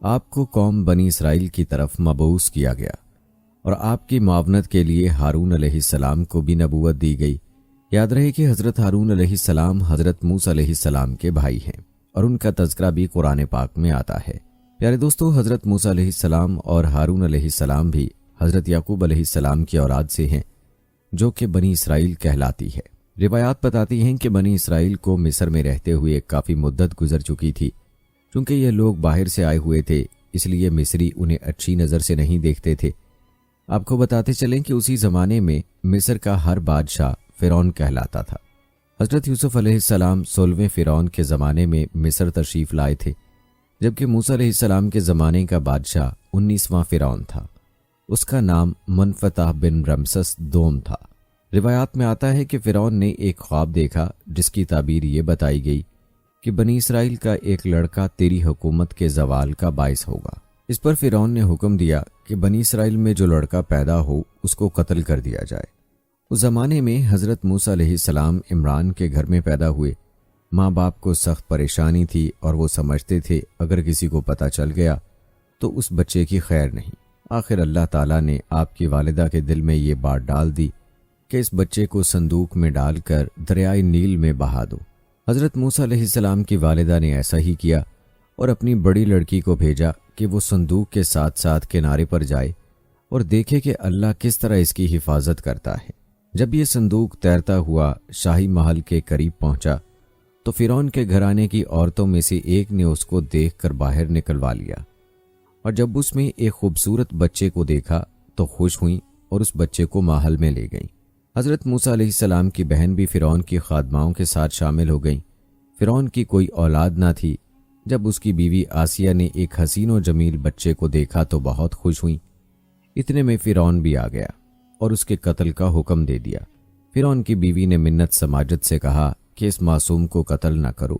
آپ کو قوم بنی اسرائیل کی طرف مبعوث کیا گیا اور آپ کی معاونت کے لیے ہارون علیہ السلام کو بھی نبوت دی گئی۔ یاد رہے کہ حضرت ہارون علیہ السلام حضرت موسیٰ علیہ السلام کے بھائی ہیں اور ان کا تذکرہ بھی قرآن پاک میں آتا ہے۔ پیارے دوستو حضرت موسیٰ علیہ السلام اور ہارون علیہ السلام بھی حضرت یعقوب علیہ السلام کی اولاد سے ہیں، جو کہ بنی اسرائیل کہلاتی ہے۔ روایات بتاتی ہیں کہ بنی اسرائیل کو مصر میں رہتے ہوئے کافی مدت گزر چکی تھی۔ چونکہ یہ لوگ باہر سے آئے ہوئے تھے اس لیے مصری انہیں اچھی نظر سے نہیں دیکھتے تھے۔ آپ کو بتاتے چلیں کہ اسی زمانے میں مصر کا ہر بادشاہ فرعون کہلاتا تھا۔ حضرت یوسف علیہ السلام 16ویں فرعون کے زمانے میں مصر تشریف لائے تھے، جبکہ موسیٰ علیہ السلام کے زمانے کا بادشاہ 19واں فرعون تھا۔ اس کا نام منفتح بن رمسس دوم تھا۔ روایات میں آتا ہے کہ فرعون نے ایک خواب دیکھا جس کی تعبیر یہ بتائی گئی کہ بنی اسرائیل کا ایک لڑکا تیری حکومت کے زوال کا باعث ہوگا۔ اس پر فرعون نے حکم دیا کہ بنی اسرائیل میں جو لڑکا پیدا ہو اس کو قتل کر دیا جائے۔ اس زمانے میں حضرت موسیٰ علیہ السلام عمران کے گھر میں پیدا ہوئے۔ ماں باپ کو سخت پریشانی تھی اور وہ سمجھتے تھے اگر کسی کو پتہ چل گیا تو اس بچے کی خیر نہیں۔ آخر اللہ تعالیٰ نے آپ کی والدہ کے دل میں یہ بات ڈال دی کہ اس بچے کو صندوق میں ڈال کر دریائے نیل میں بہا دو۔ حضرت موسیٰ علیہ السلام کی والدہ نے ایسا ہی کیا اور اپنی بڑی لڑکی کو بھیجا کہ وہ صندوق کے ساتھ ساتھ کنارے پر جائے اور دیکھے کہ اللہ کس طرح اس کی حفاظت کرتا ہے۔ جب یہ صندوق تیرتا ہوا شاہی محل کے قریب پہنچا تو فرعون کے گھرانے کی عورتوں میں سے ایک نے اس کو دیکھ کر باہر نکلوا لیا، اور جب اس میں ایک خوبصورت بچے کو دیکھا تو خوش ہوئیں اور اس بچے کو محل میں لے گئیں۔ حضرت موسیٰ علیہ السلام کی بہن بھی فرعون کی خادماؤں کے ساتھ شامل ہو گئیں۔ فرعون کی کوئی اولاد نہ تھی۔ جب اس کی بیوی آسیہ نے ایک حسین و جمیل بچے کو دیکھا تو بہت خوش ہوئیں۔ اتنے میں فرعون بھی آ گیا اور اس کے قتل کا حکم دے دیا۔ فرعون کی بیوی نے منت سماجت سے کہا کہ اس معصوم کو قتل نہ کرو،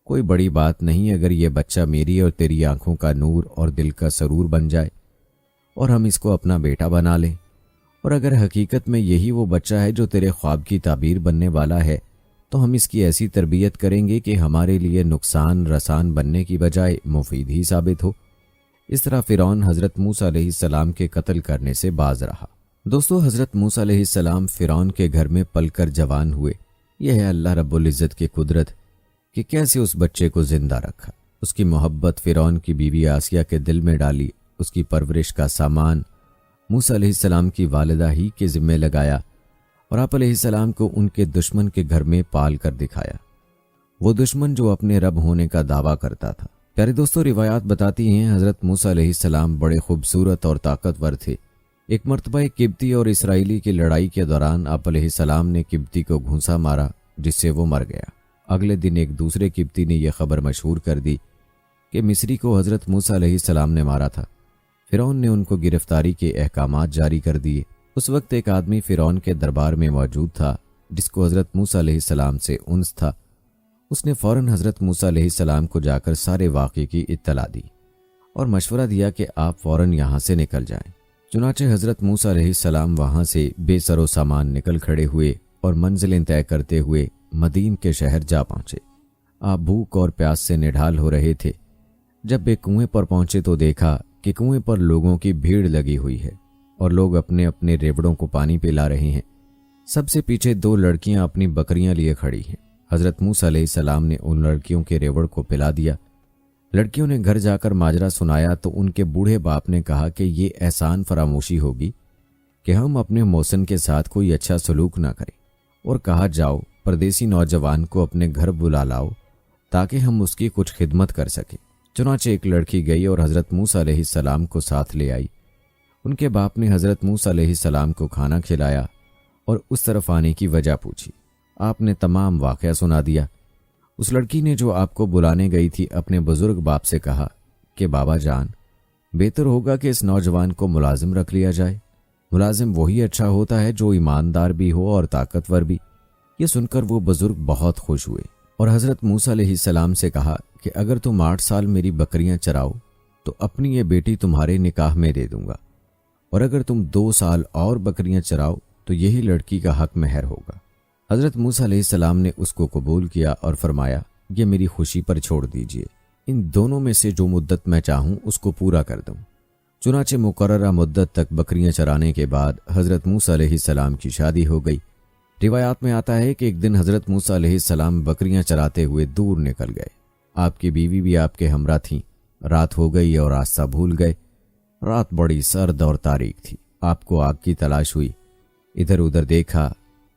کوئی بڑی بات نہیں اگر یہ بچہ میری اور تیری آنکھوں کا نور اور دل کا سرور بن جائے اور ہم اس کو اپنا بیٹا بنا لیں، اور اگر حقیقت میں یہی وہ بچہ ہے جو تیرے خواب کی تعبیر بننے والا ہے تو ہم اس کی ایسی تربیت کریں گے کہ ہمارے لیے نقصان رسان بننے کی بجائے مفید ہی ثابت ہو۔ اس طرح فرعون حضرت موسیٰ علیہ السلام کے قتل کرنے سے باز رہا۔ دوستو، حضرت موسیٰ علیہ السلام فرعون کے گھر میں پل کر جوان ہوئے۔ یہ ہے اللہ رب العزت کی قدرت کہ کیسے اس بچے کو زندہ رکھا۔ اس کی محبت فرعون کی بیوی آسیہ کے دل میں ڈالی۔ اس کی پرورش کا سامان موسیٰ علیہ السلام کی والدہ ہی کے ذمہ لگایا اور آپ علیہ السلام کو ان کے دشمن کے گھر میں پال کر دکھایا، وہ دشمن جو اپنے رب ہونے کا دعویٰ کرتا تھا۔ پیارے دوستو، روایات بتاتی ہیں حضرت موسیٰ علیہ السلام بڑے خوبصورت اور طاقتور تھے۔ ایک مرتبہ ایک قبطی اور اسرائیلی کی لڑائی کے دوران آپ علیہ السلام نے قبطی کو گھونسا مارا جس سے وہ مر گیا۔ اگلے دن ایک دوسرے قبطی نے یہ خبر مشہور کر دی کہ مصری کو حضرت موسیٰ علیہ السلام نے مارا تھا۔ فرعون نے ان کو گرفتاری کے احکامات جاری کر دیے۔ اس وقت ایک آدمی فرعون کے دربار میں موجود تھا جس کو حضرت موسیٰ علیہ السلام سے انس تھا۔ اس نے فوراً حضرت موسیٰ علیہ السلام کو جا کر سارے واقعے کی اطلاع دی اور مشورہ دیا کہ آپ فوراً یہاں سے نکل جائیں۔ چنانچہ حضرت موسیٰ علیہ السلام وہاں سے بے سر و سامان نکل کھڑے ہوئے اور منزلیں طے کرتے ہوئے مدین کے شہر جا پہنچے۔ آپ بھوک اور پیاس سے نڈھال ہو رہے تھے۔ جب ایک کنویں پر پہنچے تو دیکھا کہ کنویں پر لوگوں کی بھیڑ لگی ہوئی ہے اور لوگ اپنے اپنے ریوڑوں کو پانی پلا رہے ہیں۔ سب سے پیچھے دو لڑکیاں اپنی بکریاں لیے کھڑی ہیں۔ حضرت موسیٰ علیہ السلام نے ان لڑکیوں کے ریوڑ کو پلا دیا۔ لڑکیوں نے گھر جا کر ماجرا سنایا تو ان کے بوڑھے باپ نے کہا کہ یہ احسان فراموشی ہوگی کہ ہم اپنے موسن کے ساتھ کوئی اچھا سلوک نہ کریں، اور کہا جاؤ پردیسی نوجوان کو اپنے گھر بلا لاؤ تاکہ ہم اس کی کچھ خدمت کر سکیں۔ چنانچہ ایک لڑکی گئی اور حضرت موسیٰ علیہ السلام کو ساتھ لے آئی۔ ان کے باپ نے حضرت موسیٰ علیہ السلام کو کھانا کھلایا اور اس طرف آنے کی وجہ پوچھی۔ آپ نے تمام واقعہ سنا دیا۔ اس لڑکی نے جو آپ کو بلانے گئی تھی اپنے بزرگ باپ سے کہا کہ بابا جان، بہتر ہوگا کہ اس نوجوان کو ملازم رکھ لیا جائے۔ ملازم وہی اچھا ہوتا ہے جو ایماندار بھی ہو اور طاقتور بھی۔ یہ سن کر وہ بزرگ بہت خوش ہوئے اور حضرت موسیٰ علیہ السلام سے کہا کہ اگر تم 8 سال میری بکریاں چراؤ تو اپنی یہ بیٹی تمہارے نکاح میں دے دوں گا، اور اگر تم 2 سال اور بکریاں چراؤ تو یہی لڑکی کا حق مہر ہوگا۔ حضرت موسیٰ علیہ السلام نے اس کو قبول کیا اور فرمایا یہ میری خوشی پر چھوڑ دیجئے، ان دونوں میں سے جو مدت میں چاہوں اس کو پورا کر دوں۔ چنانچہ مقررہ مدت تک بکریاں چرانے کے بعد حضرت موسیٰ علیہ السلام کی شادی ہو گئی۔ روایات میں آتا ہے کہ ایک دن حضرت موسیٰ علیہ السلام بکریاں چراتے ہوئے دور نکل گئے۔ آپ کی بیوی بھی آپ کے ہمراہ تھیں۔ رات ہو گئی اور راستہ بھول گئے۔ رات بڑی سرد اور تاریک تھی۔ آپ کو آگ کی تلاش ہوئی، ادھر ادھر دیکھا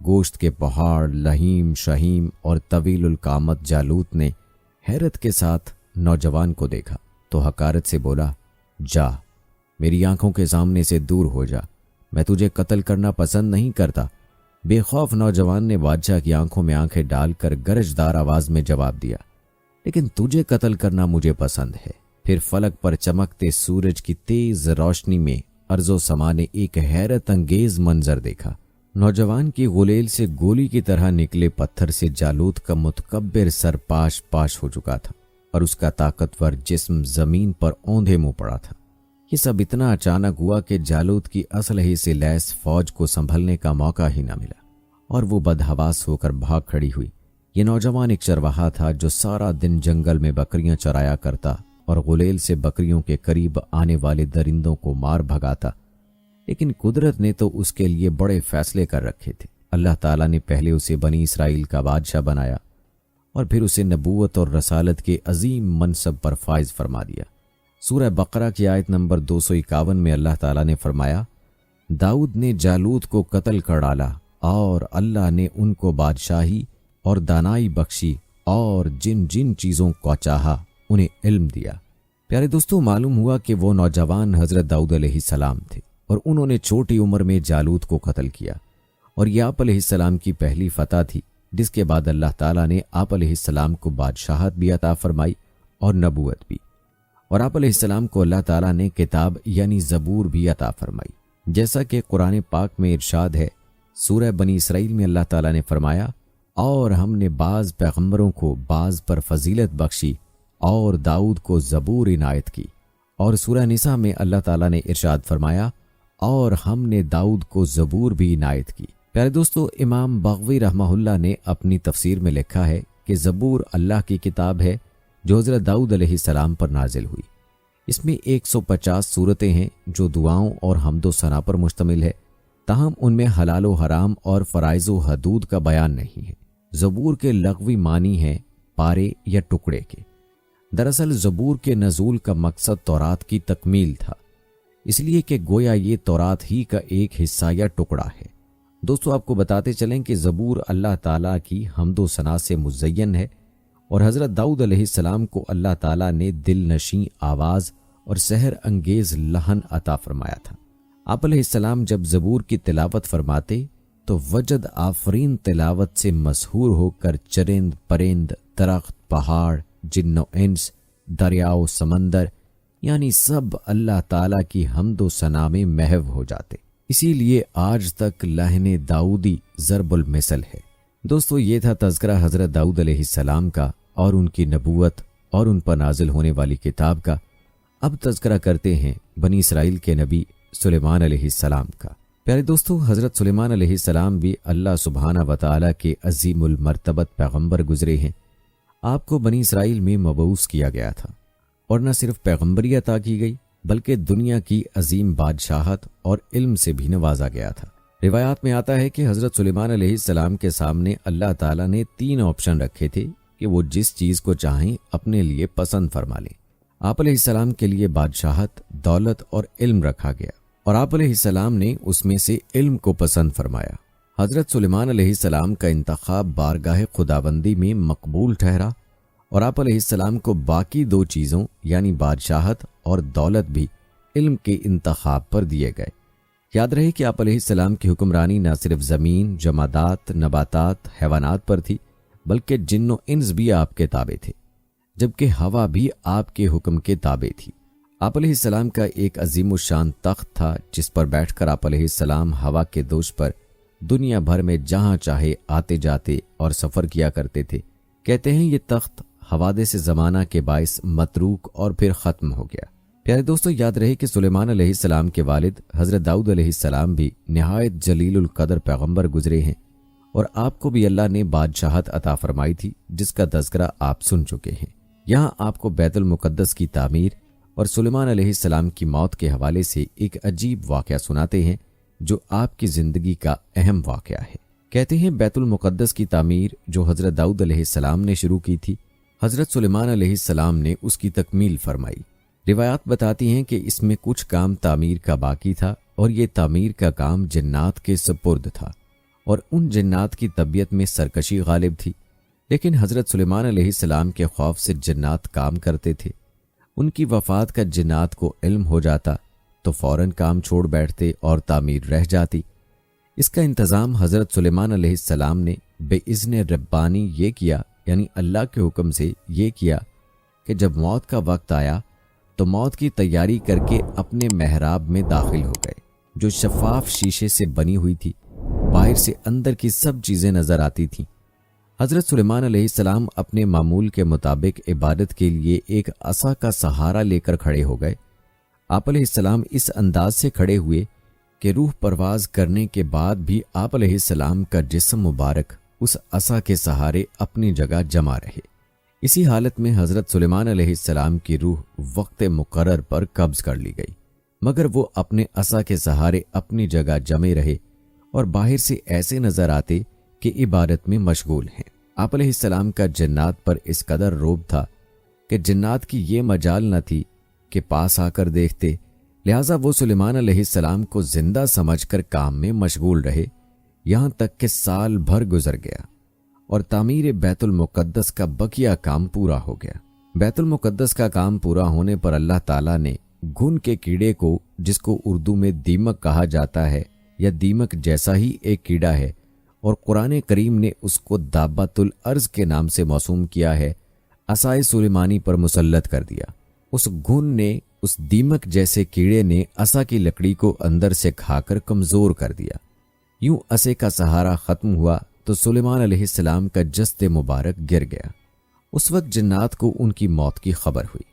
گوشت کے پہاڑ لہیم شہیم اور طویل القامت جالوت نے حیرت کے ساتھ نوجوان کو دیکھا تو حقارت سے بولا، جا، میری آنکھوں کے سامنے سے دور ہو جا، میں تجھے قتل کرنا پسند نہیں کرتا۔ بے خوف نوجوان نے بادشاہ کی آنکھوں میں آنکھیں ڈال کر گرجدار آواز میں جواب دیا، لیکن تجھے قتل کرنا مجھے پسند ہے۔ پھر فلک پر چمکتے سورج کی تیز روشنی میں ارض و سما نے ایک حیرت انگیز منظر دیکھا۔ نوجوان کی غلیل سے گولی کی طرح نکلے پتھر سے جالوت کا متکبر سر پاش پاش ہو چکا تھا اور اس کا طاقتور جسم زمین پر اوندھے منہ پڑا تھا۔ یہ سب اتنا اچانک ہوا کہ جالوت کی اسلحے سے لیس فوج کو سنبھلنے کا موقع ہی نہ ملا اور وہ بدحواس ہو کر بھاگ کھڑی ہوئی۔ یہ نوجوان ایک چرواہا تھا جو سارا دن جنگل میں بکریاں چرایا کرتا اور غلیل سے بکریوں کے قریب آنے والے درندوں کو مار بھگاتا، لیکن قدرت نے تو اس کے لیے بڑے فیصلے کر رکھے تھے۔ اللہ تعالیٰ نے پہلے اسے بنی اسرائیل کا بادشاہ بنایا اور پھر اسے نبوت اور رسالت کے عظیم منصب پر فائز فرما دیا۔ سورہ بقرہ کی آیت نمبر 251 میں اللہ تعالیٰ نے فرمایا، داؤد نے جالوت کو قتل کر ڈالا اور اللہ نے ان کو بادشاہی اور دانائی بخشی اور جن جن چیزوں کو چاہا انہیں علم دیا۔ پیارے دوستو، معلوم ہوا کہ وہ نوجوان حضرت داؤد علیہ السلام تھے اور انہوں نے چھوٹی عمر میں جالوت کو قتل کیا، اور یہ آپ علیہ السلام کی پہلی فتح تھی، جس کے بعد اللہ تعالیٰ نے آپ علیہ السلام کو بادشاہت بھی عطا فرمائی اور نبوت بھی، اور آپ علیہ السلام کو اللہ تعالیٰ نے کتاب یعنی زبور بھی عطا فرمائی، جیسا کہ قرآن پاک میں ارشاد ہے۔ سورہ بنی اسرائیل میں اللہ تعالیٰ نے فرمایا، اور ہم نے بعض پیغمبروں کو بعض پر فضیلت بخشی اور داؤد کو زبور عنایت کی، اور سورہ نساء میں اللہ تعالیٰ نے ارشاد فرمایا، اور ہم نے داؤد کو زبور بھی عنایت کی۔ پیارے دوستو، امام بغوی رحمہ اللہ نے اپنی تفسیر میں لکھا ہے کہ زبور اللہ کی کتاب ہے جو حضرت داؤد علیہ السلام پر نازل ہوئی۔ اس میں 150 سورتیں ہیں جو دعاؤں اور حمد و ثنا پر مشتمل ہے، تاہم ان میں حلال و حرام اور فرائض و حدود کا بیان نہیں ہے۔ زبور کے لغوی معنی ہیں پارے یا ٹکڑے کے۔ دراصل زبور کے نزول کا مقصد تورات کی تکمیل تھا، اس لیے کہ گویا یہ تورات ہی کا ایک حصہ یا ٹکڑا ہے۔ دوستو، آپ کو بتاتے چلیں کہ زبور اللہ تعالیٰ کی حمد و ثنا سے مزین ہے، اور حضرت داؤد علیہ السلام کو اللہ تعالیٰ نے دل نشیں آواز اور سحر انگیز لحن عطا فرمایا تھا۔ آپ علیہ السلام جب زبور کی تلاوت فرماتے تو وجد آفرین تلاوت سے مسحور ہو کر چرند پرند، درخت، پہاڑ، جن و انس، دریا و سمندر، یعنی سب اللہ تعالیٰ کی حمد و ثنا میں محو ہو جاتے۔ اسی لیے آج تک لحن داؤدی ضرب المثل ہے۔ دوستو، یہ تھا تذکرہ حضرت داؤد علیہ السلام کا اور ان کی نبوت اور ان پر نازل ہونے والی کتاب کا۔ اب تذکرہ کرتے ہیں بنی اسرائیل کے نبی سلیمان علیہ السلام کا۔ پیارے دوستو، حضرت سلیمان علیہ السلام بھی اللہ سبحانہ و تعالیٰ کے عظیم المرتبت پیغمبر گزرے ہیں۔ آپ کو بنی اسرائیل میں مبعوث کیا گیا تھا، اور نہ صرف پیغمبری عطا کی گئی بلکہ دنیا کی عظیم بادشاہت اور علم سے بھی نوازا گیا تھا۔ روایات میں آتا ہے کہ حضرت سلیمان علیہ السلام کے سامنے اللہ تعالیٰ نے 3 آپشن رکھے تھے کہ وہ جس چیز کو چاہیں اپنے لیے پسند فرما لیں۔ آپ علیہ السلام کے لیے بادشاہت، دولت اور علم رکھا گیا، اور آپ علیہ السلام نے اس میں سے علم کو پسند فرمایا۔ حضرت سلیمان علیہ السلام کا انتخاب بارگاہ خداوندی میں مقبول ٹھہرا، اور آپ علیہ السلام کو باقی 2 چیزوں یعنی بادشاہت اور دولت بھی علم کے انتخاب پر دیے گئے۔ یاد رہے کہ آپ علیہ السلام کی حکمرانی نہ صرف زمین، جمادات، نباتات، حیوانات پر تھی، بلکہ جن و انس بھی آپ کے تابع تھے، جبکہ ہوا بھی آپ کے حکم کے تابع تھی۔ آپ علیہ السلام کا ایک عظیم الشان تخت تھا جس پر بیٹھ کر آپ علیہ السلام ہوا کے دوش پر دنیا بھر میں جہاں چاہے آتے جاتے اور سفر کیا کرتے تھے۔ کہتے ہیں یہ تخت حوادث زمانہ کے باعث متروک اور پھر ختم ہو گیا۔ پیارے دوستو، یاد رہے کہ سلیمان علیہ السلام کے والد حضرت داؤد علیہ السلام بھی نہایت جلیل القدر پیغمبر گزرے ہیں، اور آپ کو بھی اللہ نے بادشاہت عطا فرمائی تھی جس کا تذکرہ آپ سن چکے ہیں۔ یہاں آپ کو بیت المقدس کی تعمیر اور سلیمان علیہ السلام کی موت کے حوالے سے ایک عجیب واقعہ سناتے ہیں جو آپ کی زندگی کا اہم واقعہ ہے۔ کہتے ہیں بیت المقدس کی تعمیر جو حضرت داؤد علیہ السلام نے شروع کی تھی، حضرت سلیمان علیہ السلام نے اس کی تکمیل فرمائی۔ روایات بتاتی ہیں کہ اس میں کچھ کام تعمیر کا باقی تھا، اور یہ تعمیر کا کام جنات کے سپرد تھا، اور ان جنات کی طبیعت میں سرکشی غالب تھی، لیکن حضرت سلیمان علیہ السلام کے خوف سے جنات کام کرتے تھے۔ ان کی وفات کا جنات کو علم ہو جاتا تو فوراً کام چھوڑ بیٹھتے اور تعمیر رہ جاتی۔ اس کا انتظام حضرت سلیمان علیہ السلام نے بے اذن ربانی یہ کیا، یعنی اللہ کے حکم سے یہ کیا کہ جب موت کا وقت آیا تو موت کی تیاری کر کے اپنے محراب میں داخل ہو گئے، جو شفاف شیشے سے بنی ہوئی تھی۔ باہر سے اندر کی سب چیزیں نظر آتی تھیں۔ حضرت سلیمان علیہ السلام اپنے معمول کے مطابق عبادت کے لیے ایک عصا کا سہارا لے کر کھڑے ہو گئے۔ آپ علیہ السلام اس انداز سے کھڑے ہوئے کہ روح پرواز کرنے کے بعد بھی آپ علیہ السلام کا جسم مبارک اس عصا کے سہارے اپنی جگہ جمع رہے۔ اسی حالت میں حضرت سلیمان علیہ السلام کی روح وقت مقرر پر قبض کر لی گئی، مگر وہ اپنے عصا کے سہارے اپنی جگہ جمے رہے اور باہر سے ایسے نظر آتے کہ عبادت میں مشغول ہیں۔ آپ علیہ السلام کا جنات پر اس قدر روب تھا کہ جنات کی یہ مجال نہ تھی کہ پاس آ کر دیکھتے، لہٰذا وہ سلیمان علیہ السلام کو زندہ سمجھ کر کام میں مشغول رہے، یہاں تک کہ سال بھر گزر گیا اور تعمیر بیت المقدس کا بقیہ کام پورا ہو گیا۔ بیت المقدس کا کام پورا ہونے پر اللہ تعالیٰ نے گھن کے کیڑے کو، جس کو اردو میں دیمک کہا جاتا ہے یا دیمک جیسا ہی ایک کیڑا ہے، اور قرآن کریم نے اس کو دابۃ الارض کے نام سے موسوم کیا ہے، عصائے سلیمانی پر مسلط کر دیا۔ اس گھن نے، اس دیمک جیسے کیڑے نے عصا کی لکڑی کو اندر سے کھا کر کمزور کر دیا۔ یوں عصے کا سہارا ختم ہوا تو سلیمان علیہ السلام کا جسد مبارک گر گیا۔ اس وقت جنات کو ان کی موت کی خبر ہوئی۔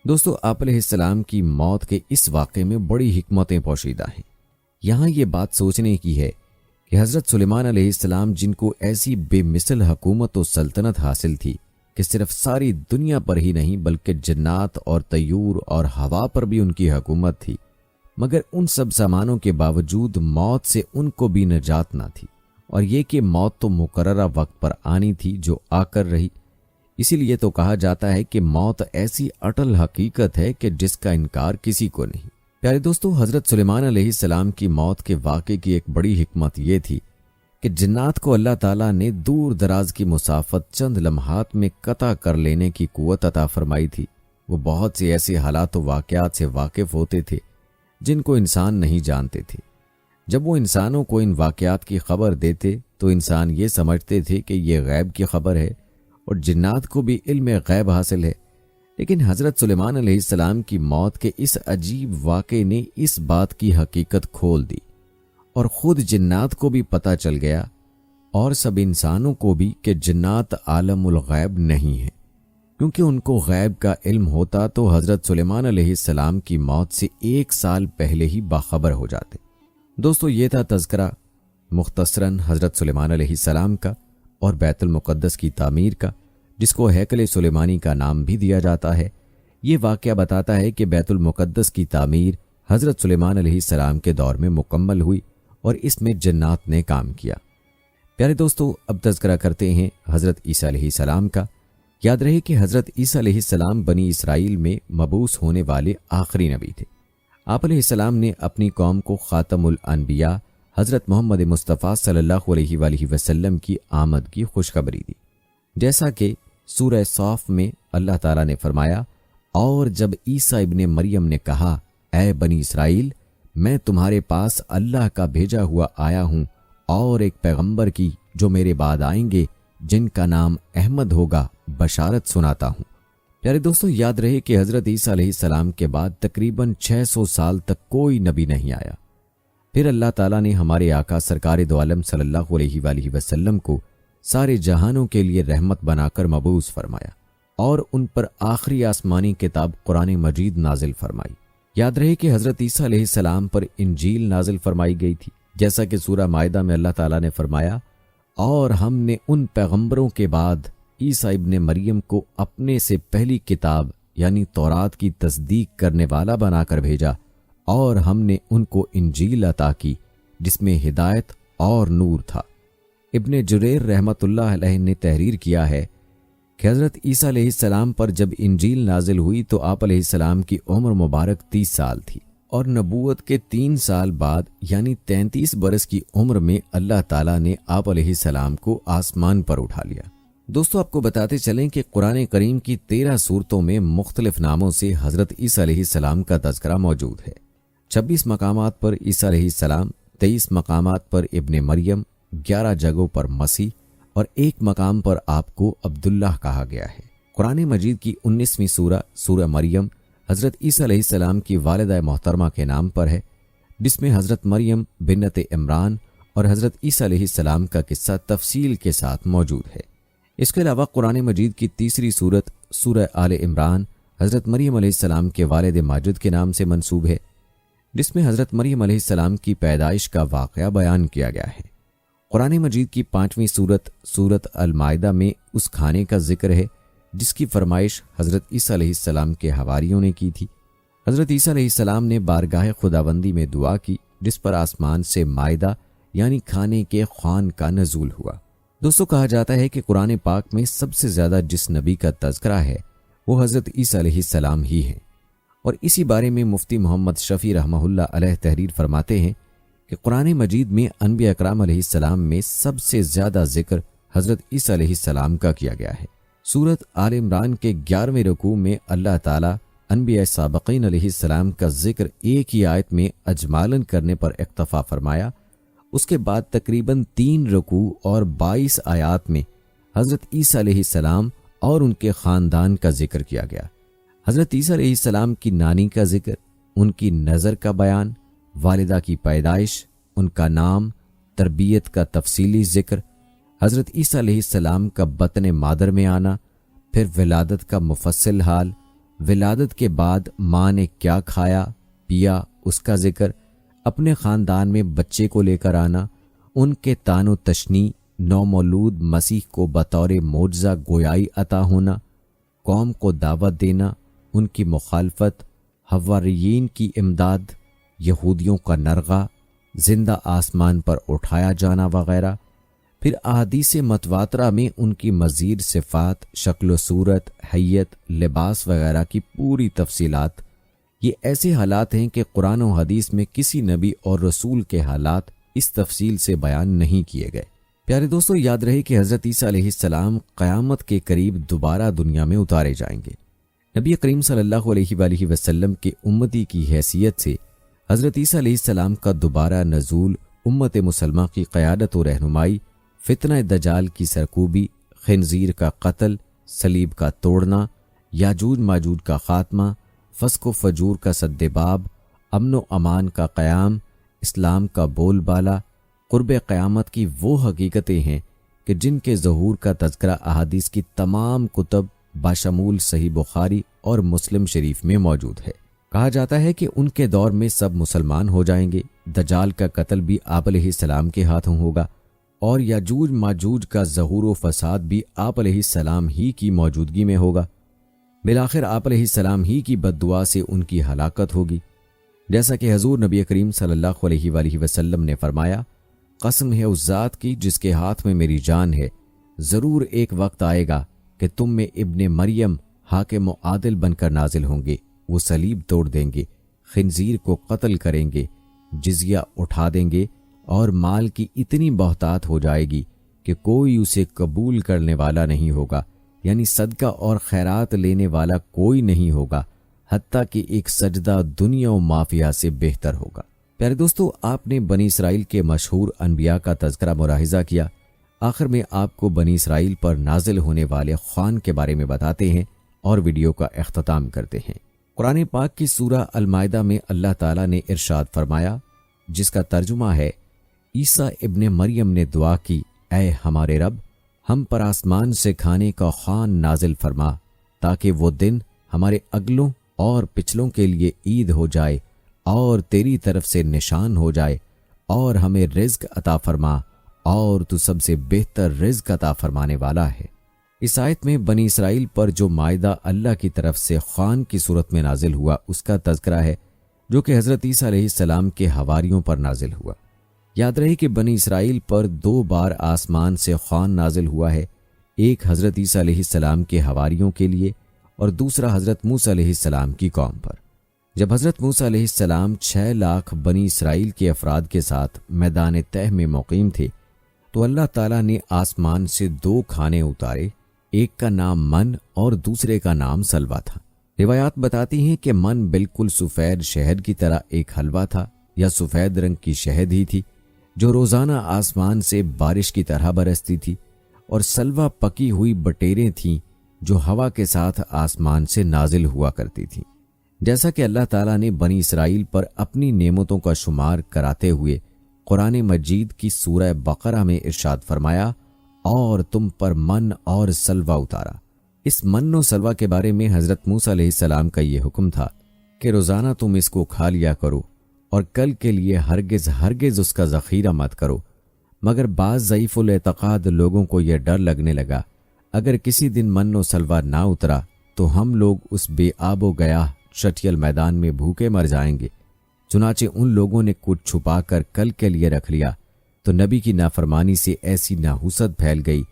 دوستو، آپ علیہ السلام کی موت کے اس واقعے میں بڑی حکمتیں پوشیدہ ہیں۔ یہاں یہ بات سوچنے کی ہے کہ حضرت سلیمان علیہ السلام، جن کو ایسی بے مثل حکومت و سلطنت حاصل تھی کہ صرف ساری دنیا پر ہی نہیں بلکہ جنات اور طیور اور ہوا پر بھی ان کی حکومت تھی، مگر ان سب سامانوں کے باوجود موت سے ان کو بھی نجات نہ تھی، اور یہ کہ موت تو مقررہ وقت پر آنی تھی جو آ کر رہی۔ اسی لیے تو کہا جاتا ہے کہ موت ایسی اٹل حقیقت ہے کہ جس کا انکار کسی کو نہیں۔ پیارے دوستو، حضرت سلیمان علیہ السلام کی موت کے واقعے کی ایک بڑی حکمت یہ تھی کہ جنات کو اللہ تعالیٰ نے دور دراز کی مسافت چند لمحات میں قطع کر لینے کی قوت عطا فرمائی تھی۔ وہ بہت سے ایسے حالات و واقعات سے واقف ہوتے تھے جن کو انسان نہیں جانتے تھے۔ جب وہ انسانوں کو ان واقعات کی خبر دیتے تو انسان یہ سمجھتے تھے کہ یہ غیب کی خبر ہے، اور جنات کو بھی علم غیب حاصل ہے۔ لیکن حضرت سلیمان علیہ السلام کی موت کے اس عجیب واقعے نے اس بات کی حقیقت کھول دی، اور خود جنات کو بھی پتہ چل گیا اور سب انسانوں کو بھی کہ جنات عالم الغیب نہیں ہیں، کیونکہ ان کو غیب کا علم ہوتا تو حضرت سلیمان علیہ السلام کی موت سے 1 سال پہلے ہی باخبر ہو جاتے۔ دوستو، یہ تھا تذکرہ مختصراً حضرت سلیمان علیہ السلام کا اور بیت المقدس کی تعمیر کا، جس کو ہیکل سلیمانی کا نام بھی دیا جاتا ہے۔ یہ واقعہ بتاتا ہے کہ بیت المقدس کی تعمیر حضرت سلیمان علیہ السلام کے دور میں مکمل ہوئی اور اس میں جنات نے کام کیا۔ پیارے دوستو، اب تذکرہ کرتے ہیں حضرت عیسیٰ علیہ السلام کا۔ یاد رہے کہ حضرت عیسیٰ علیہ السلام بنی اسرائیل میں مبعوث ہونے والے آخری نبی تھے۔ آپ علیہ السلام نے اپنی قوم کو خاتم الانبیاء حضرت محمد مصطفیٰ صلی اللہ علیہ وآلہ وسلم کی آمد کی خوشخبری دی، جیسا کہ سورہ صاف میں اللہ تعالیٰ نے فرمایا، اور جب عیسیٰ ابن مریم نے کہا، اے بنی اسرائیل، میں تمہارے پاس اللہ کا بھیجا ہوا آیا ہوں اور ایک پیغمبر کی جو میرے بعد آئیں گے جن کا نام احمد ہوگا، بشارت سناتا ہوں۔ پیارے دوستو، یاد رہے کہ حضرت عیسیٰ علیہ السلام کے بعد تقریباً 600 سال تک کوئی نبی نہیں آیا۔ پھر اللہ تعالیٰ نے ہمارے آقا سرکار دو عالم صلی اللہ علیہ وآلہ وسلم کو سارے جہانوں کے لیے رحمت بنا کر مبعوث فرمایا اور ان پر آخری آسمانی کتاب قرآن مجید نازل فرمائی۔ یاد رہے کہ حضرت عیسیٰ علیہ السلام پر انجیل نازل فرمائی گئی تھی، جیسا کہ سورہ مائدہ میں اللہ تعالیٰ نے فرمایا، اور ہم نے ان پیغمبروں کے بعد عیسیٰ ابن مریم کو اپنے سے پہلی کتاب یعنی تورات کی تصدیق کرنے والا بنا کر بھیجا، اور ہم نے ان کو انجیل عطا کی جس میں ہدایت اور نور تھا۔ ابن جریر رحمت اللہ علیہ نے تحریر کیا ہے کہ حضرت عیسیٰ علیہ السلام پر جب انجیل نازل ہوئی تو آپ علیہ السلام کی عمر مبارک 30 سال تھی۔ اور نبوت کے 3 سال بعد یعنی 33 برس کی عمر میں اللہ تعالیٰ نے آپ علیہ السلام کو آسمان پر اٹھا لیا۔ دوستو آپ کو بتاتے چلیں کہ قرآن کریم کی 13 سورتوں میں مختلف ناموں سے حضرت عیسیٰ علیہ السلام کا تذکرہ موجود ہے۔ 26 مقامات پر عیسیٰ علیہ السلام، 23 مقامات پر ابن مریم، 11 جگہوں پر مسیح اور 1 مقام پر آپ کو عبداللہ کہا گیا ہے۔ قرآن مجید کی 19ویں سورہ مریم حضرت عیسیٰ علیہ السلام کی والدہ محترمہ کے نام پر ہے، جس میں حضرت مریم بنت عمران اور حضرت عیسیٰ علیہ السلام کا قصہ تفصیل کے ساتھ موجود ہے۔ اس کے علاوہ قرآن مجید کی تیسری سورہ آل عمران حضرت مریم علیہ السلام کے والد ماجد کے نام سے منسوب ہے، جس میں حضرت مریم علیہ السلام کی پیدائش کا واقعہ بیان کیا گیا ہے۔ قرآن مجید کی 5ویں سورت المائدہ میں اس کھانے کا ذکر ہے جس کی فرمائش حضرت عیسیٰ علیہ السلام کے حواریوں نے کی تھی۔ حضرت عیسیٰ علیہ السلام نے بارگاہ خداوندی میں دعا کی، جس پر آسمان سے مائدہ یعنی کھانے کے خوان کا نزول ہوا۔ دوستو کہا جاتا ہے کہ قرآن پاک میں سب سے زیادہ جس نبی کا تذکرہ ہے وہ حضرت عیسیٰ علیہ السلام ہی ہیں، اور اسی بارے میں مفتی محمد شفیع رحمہ اللہ علیہ تحریر فرماتے ہیں کہ قرآن مجید میں انبیاء اکرام علیہ السلام میں سب سے زیادہ ذکر حضرت عیسیٰ علیہ السلام کا کیا گیا ہے۔ سورت آل عمران کے 11ویں رکوع میں اللہ تعالیٰ انبیاء سابقین علیہ السلام کا ذکر ایک ہی آیت میں اجمالاً کرنے پر اکتفا فرمایا۔ اس کے بعد تقریباً 3 رکوع اور 22 آیات میں حضرت عیسیٰ علیہ السلام اور ان کے خاندان کا ذکر کیا گیا۔ حضرت عیسیٰ علیہ السلام کی نانی کا ذکر، ان کی نظر کا بیان، والدہ کی پیدائش، ان کا نام، تربیت کا تفصیلی ذکر، حضرت عیسیٰ علیہ السلام کا بطن مادر میں آنا، پھر ولادت کا مفصل حال، ولادت کے بعد ماں نے کیا کھایا پیا اس کا ذکر، اپنے خاندان میں بچے کو لے کر آنا، ان کے تان و تشنیع، نومولود مسیح کو بطور معجزہ گویائی عطا ہونا، قوم کو دعوت دینا، ان کی مخالفت، حواریین کی امداد، یہودیوں کا نرغہ، زندہ آسمان پر اٹھایا جانا وغیرہ۔ پھر احادیث متواترہ میں ان کی مزید صفات، شکل و صورت، حیت، لباس وغیرہ کی پوری تفصیلات۔ یہ ایسے حالات ہیں کہ قرآن و حدیث میں کسی نبی اور رسول کے حالات اس تفصیل سے بیان نہیں کیے گئے۔ پیارے دوستو یاد رہے کہ حضرت عیسیٰ علیہ السلام قیامت کے قریب دوبارہ دنیا میں اتارے جائیں گے۔ نبی کریم صلی اللہ علیہ وآلہ وسلم کے امتی کی حیثیت سے حضرت عیسیٰ علیہ السلام کا دوبارہ نزول، امت مسلمہ کی قیادت و رہنمائی، فتنہ دجال کی سرکوبی، خنزیر کا قتل، صلیب کا توڑنا، یاجوج ماجوج کا خاتمہ، فسق و فجور کا سد باب، امن و امان کا قیام، اسلام کا بول بالا، قرب قیامت کی وہ حقیقتیں ہیں کہ جن کے ظہور کا تذکرہ احادیث کی تمام کتب باشمول صحیح بخاری اور مسلم شریف میں موجود ہے۔ کہا جاتا ہے کہ ان کے دور میں سب مسلمان ہو جائیں گے، دجال کا قتل بھی آپ علیہ السلام کے ہاتھوں ہوگا، اور یاجوج ماجوج کا ظہور و فساد بھی آپ علیہ السلام ہی کی موجودگی میں ہوگا۔ بالآخر آپ علیہ السلام ہی کی بد دعا سے ان کی ہلاکت ہوگی، جیسا کہ حضور نبی کریم صلی اللہ علیہ وآلہ وسلم نے فرمایا، قسم ہے اس ذات کی جس کے ہاتھ میں میری جان ہے، ضرور ایک وقت آئے گا کہ تم میں ابن مریم حاکم و عادل بن کر نازل ہوں گے، وہ صلیب توڑ دیں گے، خنزیر کو قتل کریں گے، جزیہ اٹھا دیں گے، اور مال کی اتنی بہتات ہو جائے گی کہ کوئی اسے قبول کرنے والا نہیں ہوگا، یعنی صدقہ اور خیرات لینے والا کوئی نہیں ہوگا، حتیٰ کہ ایک سجدہ دنیا و مافیہ سے بہتر ہوگا۔ پیارے دوستو، آپ نے بنی اسرائیل کے مشہور انبیاء کا تذکرہ ملاحظہ کیا۔ آخر میں آپ کو بنی اسرائیل پر نازل ہونے والے خوان کے بارے میں بتاتے ہیں اور ویڈیو کا اختتام کرتے ہیں۔ قرآن پاک کی سورہ المائدہ میں اللہ تعالیٰ نے ارشاد فرمایا، جس کا ترجمہ ہے، عیسیٰ ابن مریم نے دعا کی، اے ہمارے رب، ہم پر آسمان سے کھانے کا خوان نازل فرما، تاکہ وہ دن ہمارے اگلوں اور پچھلوں کے لیے عید ہو جائے اور تیری طرف سے نشان ہو جائے، اور ہمیں رزق عطا فرما، اور تو سب سے بہتر رزق عطا فرمانے والا ہے۔ اس آیت میں بنی اسرائیل پر جو مائدہ اللہ کی طرف سے خوان کی صورت میں نازل ہوا اس کا تذکرہ ہے، جو کہ حضرت عیسیٰ علیہ السلام کے حواریوں پر نازل ہوا۔ یاد رہے کہ بنی اسرائیل پر 2 بار آسمان سے خوان نازل ہوا ہے، ایک حضرت عیسیٰ علیہ السلام کے حواریوں کے لیے اور دوسرا حضرت موسیٰ علیہ السلام کی قوم پر۔ جب حضرت موسیٰ علیہ السلام 6 لاکھ بنی اسرائیل کے افراد کے ساتھ میدان تہ میں مقیم تھے تو اللہ تعالیٰ نے آسمان سے 2 کھانے اتارے، ایک کا نام من اور دوسرے کا نام سلوا تھا۔ روایات بتاتی ہیں کہ من بالکل سفید شہد کی طرح ایک حلوہ تھا یا سفید رنگ کی شہد ہی تھی جو روزانہ آسمان سے بارش کی طرح برستی تھی، اور سلوا پکی ہوئی بٹیریں تھیں جو ہوا کے ساتھ آسمان سے نازل ہوا کرتی تھیں۔ جیسا کہ اللہ تعالیٰ نے بنی اسرائیل پر اپنی نعمتوں کا شمار کراتے ہوئے قرآن مجید کی سورہ بقرہ میں ارشاد فرمایا، اور تم پر من اور سلوا اتارا۔ اس من و سلوا کے بارے میں حضرت موسیٰ علیہ السلام کا یہ حکم تھا کہ روزانہ تم اس کو کھا لیا کرو اور کل کے لیے ہرگز اس کا ذخیرہ مت کرو۔ مگر بعض ضعیف الاعتقاد لوگوں کو یہ ڈر لگنے لگا، اگر کسی دن من و سلوا نہ اترا تو ہم لوگ اس بے آب و گیاہ شٹیل میدان میں بھوکے مر جائیں گے۔ چنانچہ ان لوگوں نے کچھ چھپا کر کل کے لیے رکھ لیا، تو نبی کی نافرمانی سے ایسی نحوست پھیل گئی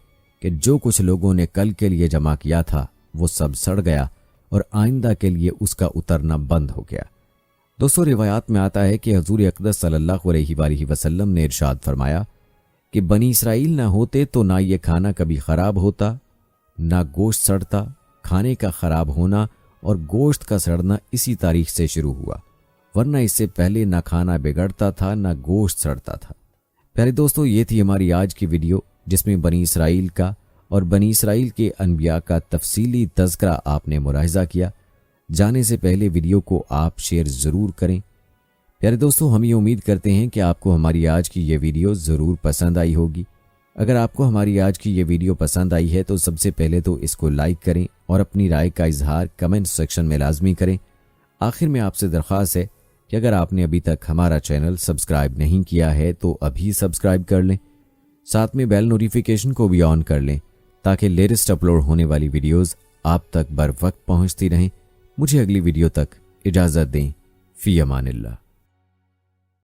کہ جو کچھ لوگوں نے کل کے لیے جمع کیا تھا وہ سب سڑ گیا اور آئندہ کے لیے اس کا اترنا بند ہو گیا۔ دوستو، روایات میں آتا ہے کہ حضور اقدس صلی اللہ علیہ وآلہ وسلم نے ارشاد فرمایا کہ بنی اسرائیل نہ ہوتے تو نہ یہ کھانا کبھی خراب ہوتا، نہ گوشت سڑتا۔ کھانے کا خراب ہونا اور گوشت کا سڑنا اسی تاریخ سے شروع ہوا، ورنہ اس سے پہلے نہ کھانا بگڑتا تھا نہ گوشت سڑتا تھا۔ پیارے دوستو، یہ تھی ہماری آج کی ویڈیو جس میں بنی اسرائیل کا اور بنی اسرائیل کے انبیاء کا تفصیلی تذکرہ آپ نے ملاحظہ کیا۔ جانے سے پہلے ویڈیو کو آپ شیئر ضرور کریں۔ پیارے دوستو، ہم یہ امید کرتے ہیں کہ آپ کو ہماری آج کی یہ ویڈیو ضرور پسند آئی ہوگی۔ اگر آپ کو ہماری آج کی یہ ویڈیو پسند آئی ہے تو سب سے پہلے تو اس کو لائک کریں اور اپنی رائے کا اظہار کمنٹ سیکشن میں لازمی کریں۔ آخر میں آپ سے درخواست ہے کہ اگر آپ نے ابھی تک ہمارا چینل سبسکرائب نہیں کیا ہے تو ابھی سبسکرائب کر لیں، ساتھ میں بیل نوٹیفیکیشن کو بھی آن کر لیں تاکہ لیٹسٹ اپلوڈ ہونے والی ویڈیوز آپ تک بر وقت پہنچتی رہیں۔ مجھے اگلی ویڈیو تک اجازت دیں۔ فی امان اللہ۔